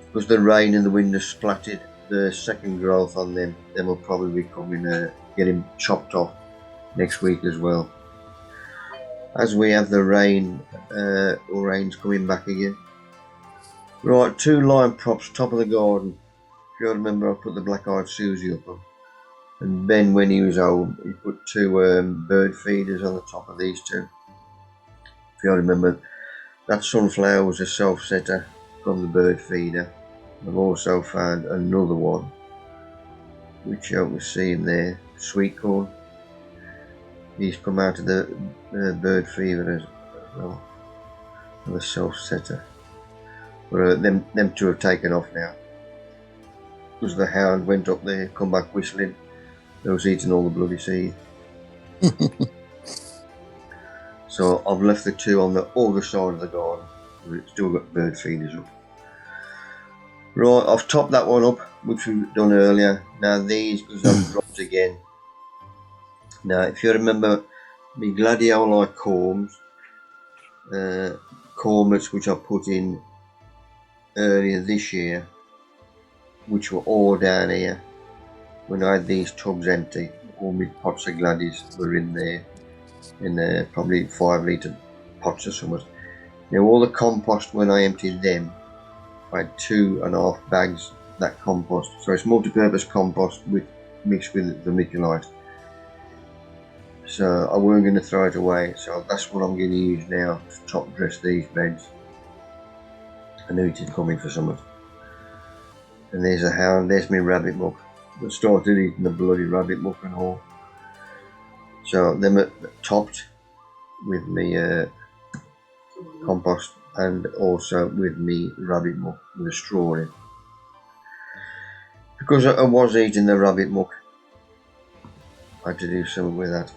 because the rain and the wind has splattered the second growth on them, then will probably be coming, getting chopped off next week as well. As we have the rain's coming back again. Right, 2 line props, top of the garden. If you remember, I put the black-eyed Susie up on. And Ben, when he was home, he put 2 bird feeders on the top of these 2. If you remember, that sunflower was a self-setter from the bird feeder. I've also found another one, which you can see in there, sweet corn. He's come out of the bird feeder as well, and the self-setter. But them 2 have taken off now. Because the hound went up there, come back whistling. They was eating all the bloody seed. So I've left the 2 on the other side of the garden. We've still got bird feeders up. Right, I've topped that one up, which we've done earlier. Now these, because I've dropped again. Now, if you remember my gladioli cormets, which I put in earlier this year, which were all down here, when I had these tubs empty, all my pots of gladies were in there, in probably 5 litre pots or something. Now, all the compost, when I emptied them, I had 2.5 bags of that compost. So it's multi-purpose compost mixed with vermiculite. So I weren't going to throw it away, so that's what I'm going to use now to top dress these beds. I knew it had come in for something. And there's a hound, there's my rabbit muck. I started eating the bloody rabbit muck and all. So them are topped with me compost and also with me rabbit muck with a straw in. Because I was eating the rabbit muck, I had to do something with that.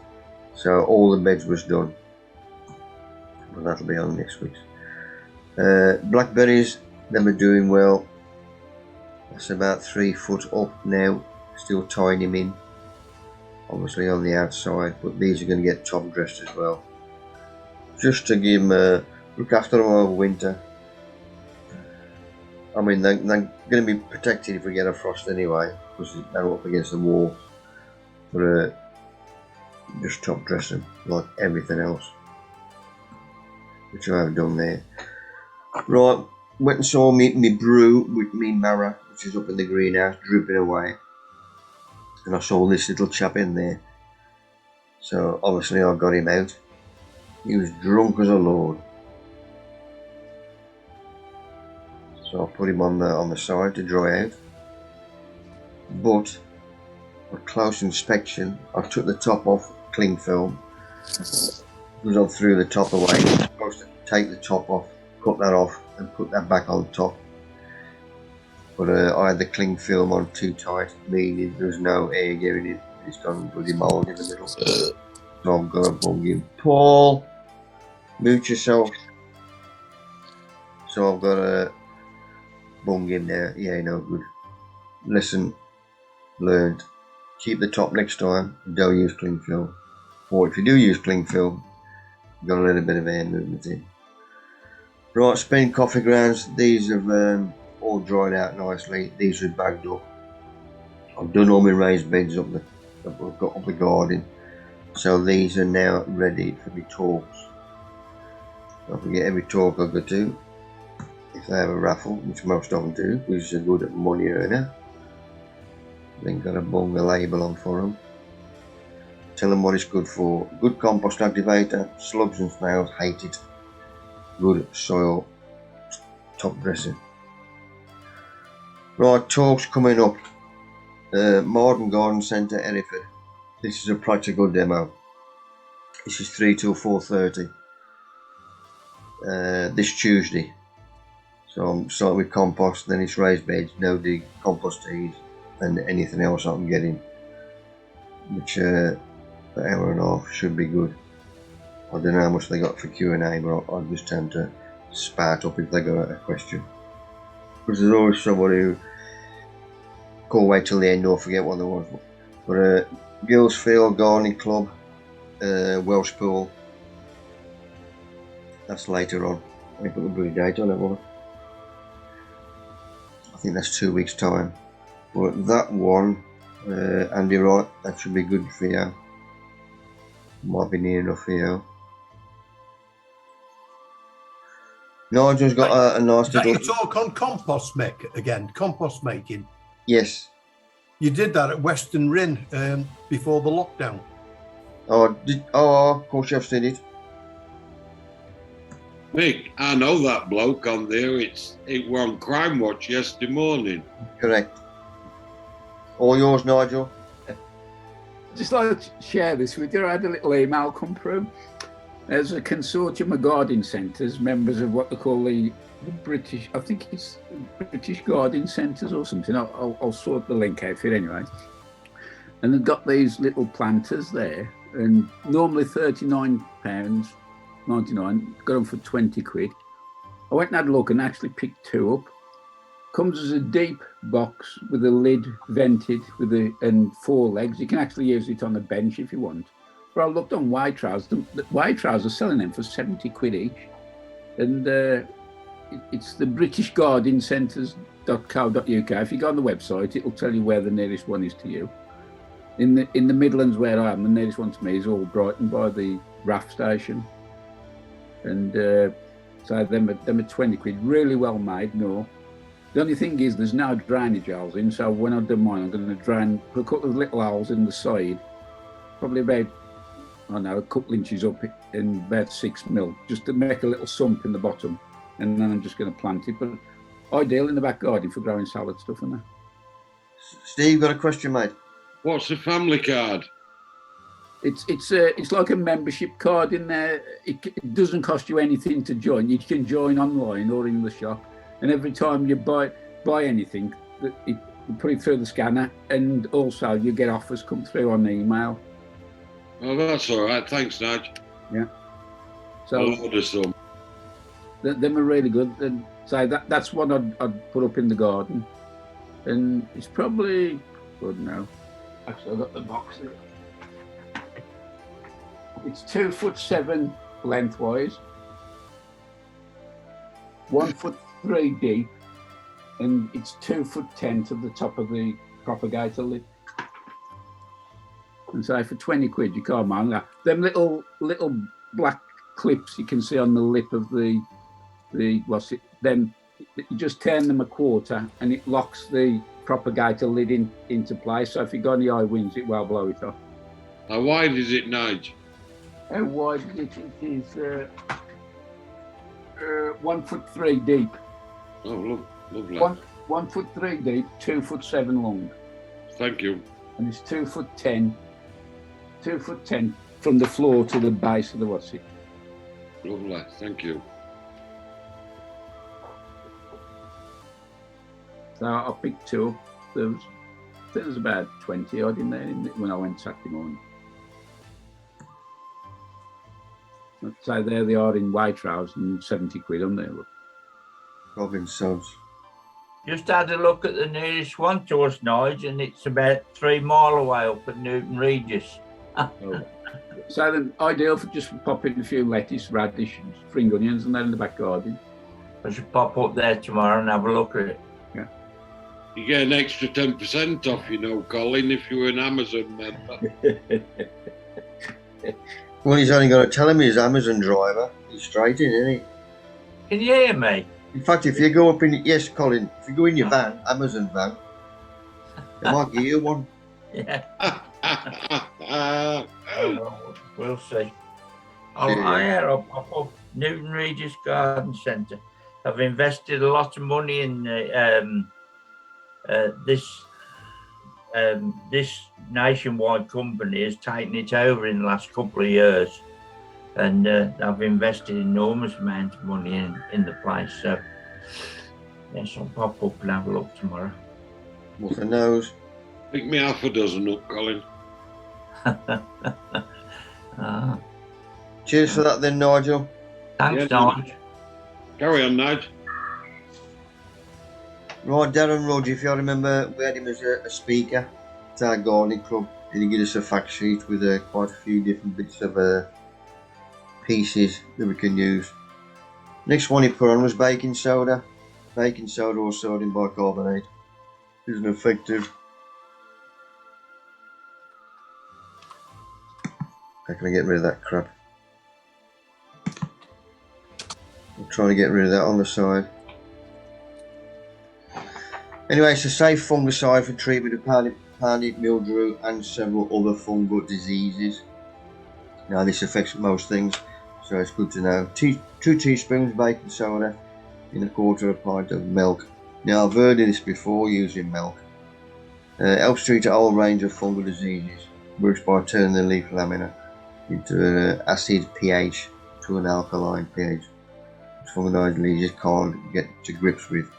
So all the beds was done. But that'll be on next week's. Blackberries, them are doing well. That's about 3 foot up now. Still tying them in. Obviously on the outside, but these are going to get top dressed as well. Just to give them look after them over winter. I mean, they're going to be protected if we get a frost anyway, because they're up against the wall. But just top dress them like everything else, which I have done there. Right, went and saw me brew with me Mara, which is up in the greenhouse, dripping away. And I saw this little chap in there. So obviously I got him out. He was drunk as a lord. So I put him on the side to dry out. But a close inspection, I took the top off cling film. Because I threw the top away. I'm supposed to take the top off, cut that off, and put that back on top. But I had the cling film on too tight, meaning there's no air getting in. It's gone bloody mould in the middle. So I'm gonna bung him. Paul, mute yourself. So I've got to bung him there. Yeah, no good. Lesson learned. Keep the top next time and don't use cling film. Or if you do use cling film, you've got to let a bit of air movement in. Right, Spain coffee grounds. These have all dried out nicely. These are bagged up. I've done all my raised beds up I've got up the garden. So these are now ready for my talks. Don't forget every talk I go to, if they have a raffle, which most of them do, which is a good money earner, then got to bung a label on for them. Tell them what it's good for. Good compost activator, slugs and snails hate it. Good soil top dressing. Right, talks coming up. Modern Garden Centre, Hereford. This is a practical demo. This is 3 till 4:30. This Tuesday. So I'm starting with compost, then it's raised beds, no dig, compost teas, and anything else I'm getting. Which an hour and a half should be good. I don't know how much they got for Q&A, but I'll just tend to spat up if they got a question. Because there's always somebody who can't wait till the end or forget what there was. But Girls Field Gardening Club, Welsh Pool, that's later on. I put the bloody date on it, won't I think that's 2 weeks' time. But that one, Andy Wright, that should be good for you. Might be near enough for you. Nigel's got a nice little... You talk on compost compost making. Yes. You did that at Western Rin before the lockdown. Oh, of course you've seen it. Mick, I know that bloke on there. It were on Crime Watch yesterday morning. Correct. All yours, Nigel. Just like to share this with you. I had a little email come through. There's a consortium of gardening centres, members of what they call the British, I think it's British Gardening Centres or something. I'll sort the link out for it anyway. And they've got these little planters there, and normally £39.99, got them for 20 quid. I went and had a look and actually picked two up. Comes as a deep box with a lid vented and four legs. You can actually use it on a bench if you want. But I looked on Waitrose. The Waitrose are selling them for 70 quid each. And it's the British Gardening Centres.co.uk. If you go on the website, it'll tell you where the nearest one is to you. In the Midlands where I am, the nearest one to me is all Brighton by the RAF station. And so them are 20 quid. Really well made, no. The only thing is there's no drainage holes in, so when I do mine, I'm going to put a couple of little holes in the side, probably about, I don't know, a couple inches up and about 6 mil, just to make a little sump in the bottom, and then I'm just going to plant it. But ideal in the back garden for growing salad stuff and that. Steve, got a question, mate? What's the family card? It's like a membership card in there. It doesn't cost you anything to join. You can join online or in the shop. And every time you buy anything, you put it through the scanner, and also you get offers come through on the email. Oh, that's all right. Thanks, Nigel. Yeah. So I'll order some. Them are really good. And so that's what I'd put up in the garden. And it's probably good now. Actually, I've got the box there. It's 2'7" lengthwise, 1'3" deep, and it's 2'10" to the top of the propagator lid. And so for 20 quid, you can't mind that. Them little black clips you can see on the lip of the then you just turn them a quarter and it locks the propagator lid into place. So if you got any high winds, it won't blow it off. How wide is it, Nigel? How wide is it? It is 1'3" deep. Oh, lovely. 1'3" deep, 2'7" long. Thank you. And it's 2'10", from the floor to the base of the what's it. Lovely, thank you. So I picked two up. I think there was about 20 odd in there when I went Saturday morning. So there they are in Waitrose and 70 quid on there. Look. Robinson's. Just had a look at the nearest one to us, Nige, and it's about 3 mile away up at Newton Regis. So then ideal for just popping a few lettuce, radish, and spring onions, and they're in the back garden. I should pop up there tomorrow and have a look at it. Yeah. You get an extra 10% off, you know, Colin, if you're an Amazon member. Well, he's only got to tell him he's Amazon driver. He's straight in, isn't he? Can you hear me? In fact, if you go up in... Yes, Colin. If you go in your van, Amazon van, they might give you one. Yeah. We'll see. I'll pop up Newton Regis Garden Centre. I've invested a lot of money in this this nationwide company has taken it over in the last couple of years, and they've invested enormous amounts of money in the place. So, yes, I'll pop up and have a look tomorrow. What a nose. Pick me half a dozen up, Colin. Cheers for that then, Nigel. Thanks, Nigel. Carry on, Nigel. Right, Darren Rudge, if you remember, we had him as a speaker at our gardening club, and he gave us a fact sheet with quite a few different bits of pieces that we can use. Next one he put on was baking soda. Baking soda or sodium bicarbonate is an effective. How can I get rid of that crap? I'm trying to get rid of that on the side. Anyway, it's a safe fungicide for treatment of powdered mildew and several other fungal diseases. Now, this affects most things, so it's good to know. 2 teaspoons baking soda in a quarter of a pint of milk. Now, I've heard of this before using milk. Helps treat a whole range of fungal diseases. Works by turning the leaf lamina into an acid pH to an alkaline pH. Fungal diseases can't get to grips with.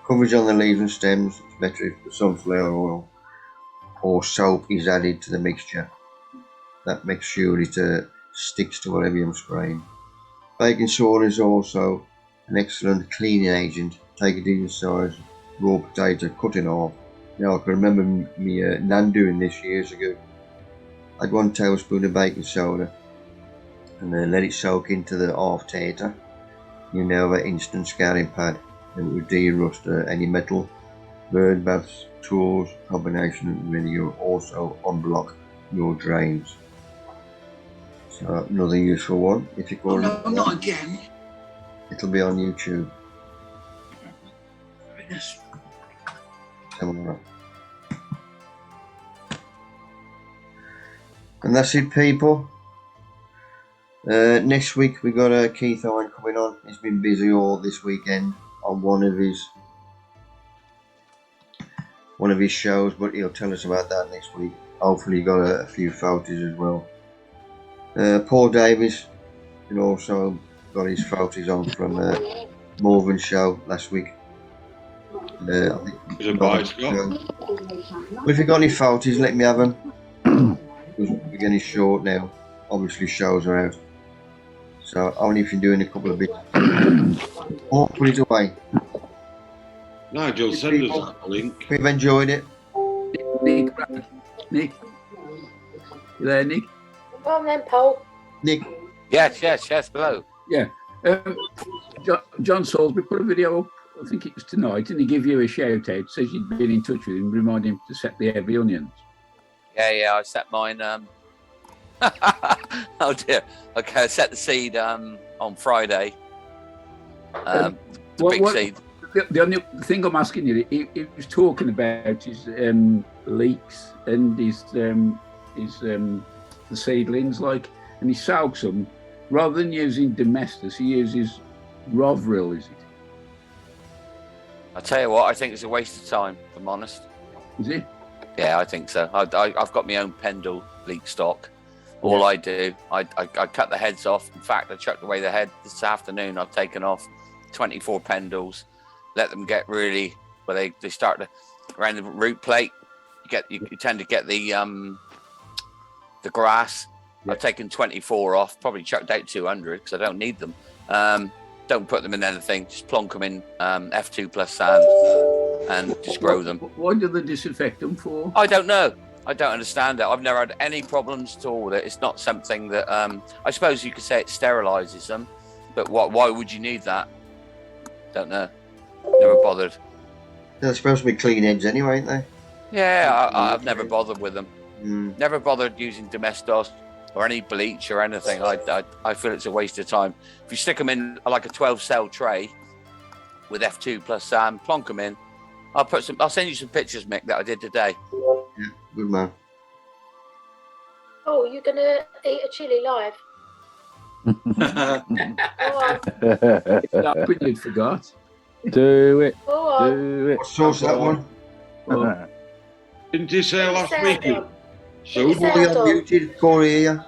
Coverage on the leaves and stems, it's better if the sunflower oil or soap is added to the mixture. That makes sure it sticks to whatever you're spraying. Baking soda is also an excellent cleaning agent. Take a decent size raw potato, cut it off. Now I can remember me nan doing this years ago. I had 1 tablespoon of baking soda and then let it soak into the half tater. You now have an instant scouring pad that would de-rust any metal, bird baths, tools, combination of vinegar, also unblock your drains. So another useful one. If you call no, not again. It'll be on YouTube. Yes. Come on. And that's it, people. Next week we got Keith Owen coming on. He's been busy all this weekend on one of his shows, but he'll tell us about that next week. Hopefully he got a few photos as well. Paul Davies, and also got his photos on from Morven's show last week. I think if you got any photos, let me have them. Because we're getting short now. Obviously shows are out. So only if you're doing a couple of bits. Or put it away. Nigel, send us a link. We've enjoyed it. Nick. You there, Nick? Come on then, Paul. Nick. Yes, hello. Yeah. John Salisbury put a video up, I think it was tonight, and he gave you a shout out. Says you'd been in touch with him, remind him to set the heavy onions. Yeah, I set mine. Oh dear. Okay, I set the seed on Friday. The big seed. The only thing I'm asking you, he was talking about his leeks and his the seedlings, like, and he soaks them rather than using Domestos. He uses Rovril, is it? I tell you what, I think it's a waste of time, if I'm honest. Is it? Yeah, I think so. I've got my own Pendle leek stock. All I do, I cut the heads off. In fact, I chucked away the head this afternoon. I've taken off 24 Pendles, let them get really, well, they start to, around the root plate, you tend to get the grass. I've taken 24 off, probably chucked out 200 because I don't need them. Don't put them in anything, just plonk them in F2 plus sand and just grow them. Why do they disinfect them for? I don't know. I don't understand it. I've never had any problems at all with it. It's not something that, I suppose you could say it sterilises them, but why would you need that? Don't know. Never bothered. They're supposed to be clean eggs anyway, ain't they? Yeah, I've never bothered with them. Never bothered using Domestos or any bleach or anything. I feel it's a waste of time. If you stick them in like a 12-cell tray with F2 plus sand, plonk them in. I'll send you some pictures, Mick, that I did today. Yeah, good man. Oh, you're gonna eat a chili live? You forgot. Do it. Go on. Do it. What sauce that one? Didn't he say last Sound week? on. So Sound Fully on. unmuted, Corey here.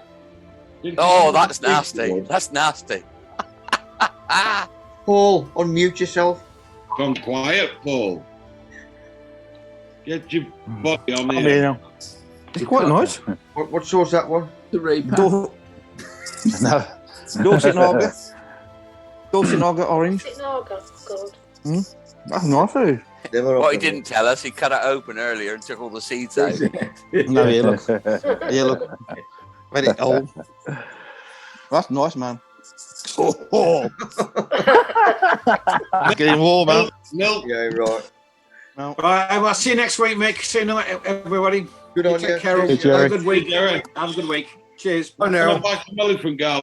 Oh, that's nasty. That's nasty. Paul, unmute yourself. Gone quiet, Paul. Get your body on I'm here. here now. It's quite nice. What sauce that one? The Reaper. No. Dorset Lager. Dorset Lager orange. Is it Naga? God. That's nice food. Never What he offered didn't tell us, he cut it open earlier and took all the seeds out. No, here, look. Here, look. Very old. That's nice, man. Oh. It's getting warm, man. Milk. Yeah, right. No. Right, I'll see you next week, Mick. See you night, everybody. Good on Take you. care. Cheers, Have a Jerry. good week. Jerry. Have a good week. Cheers. Bye now. Back to Elephant Garden.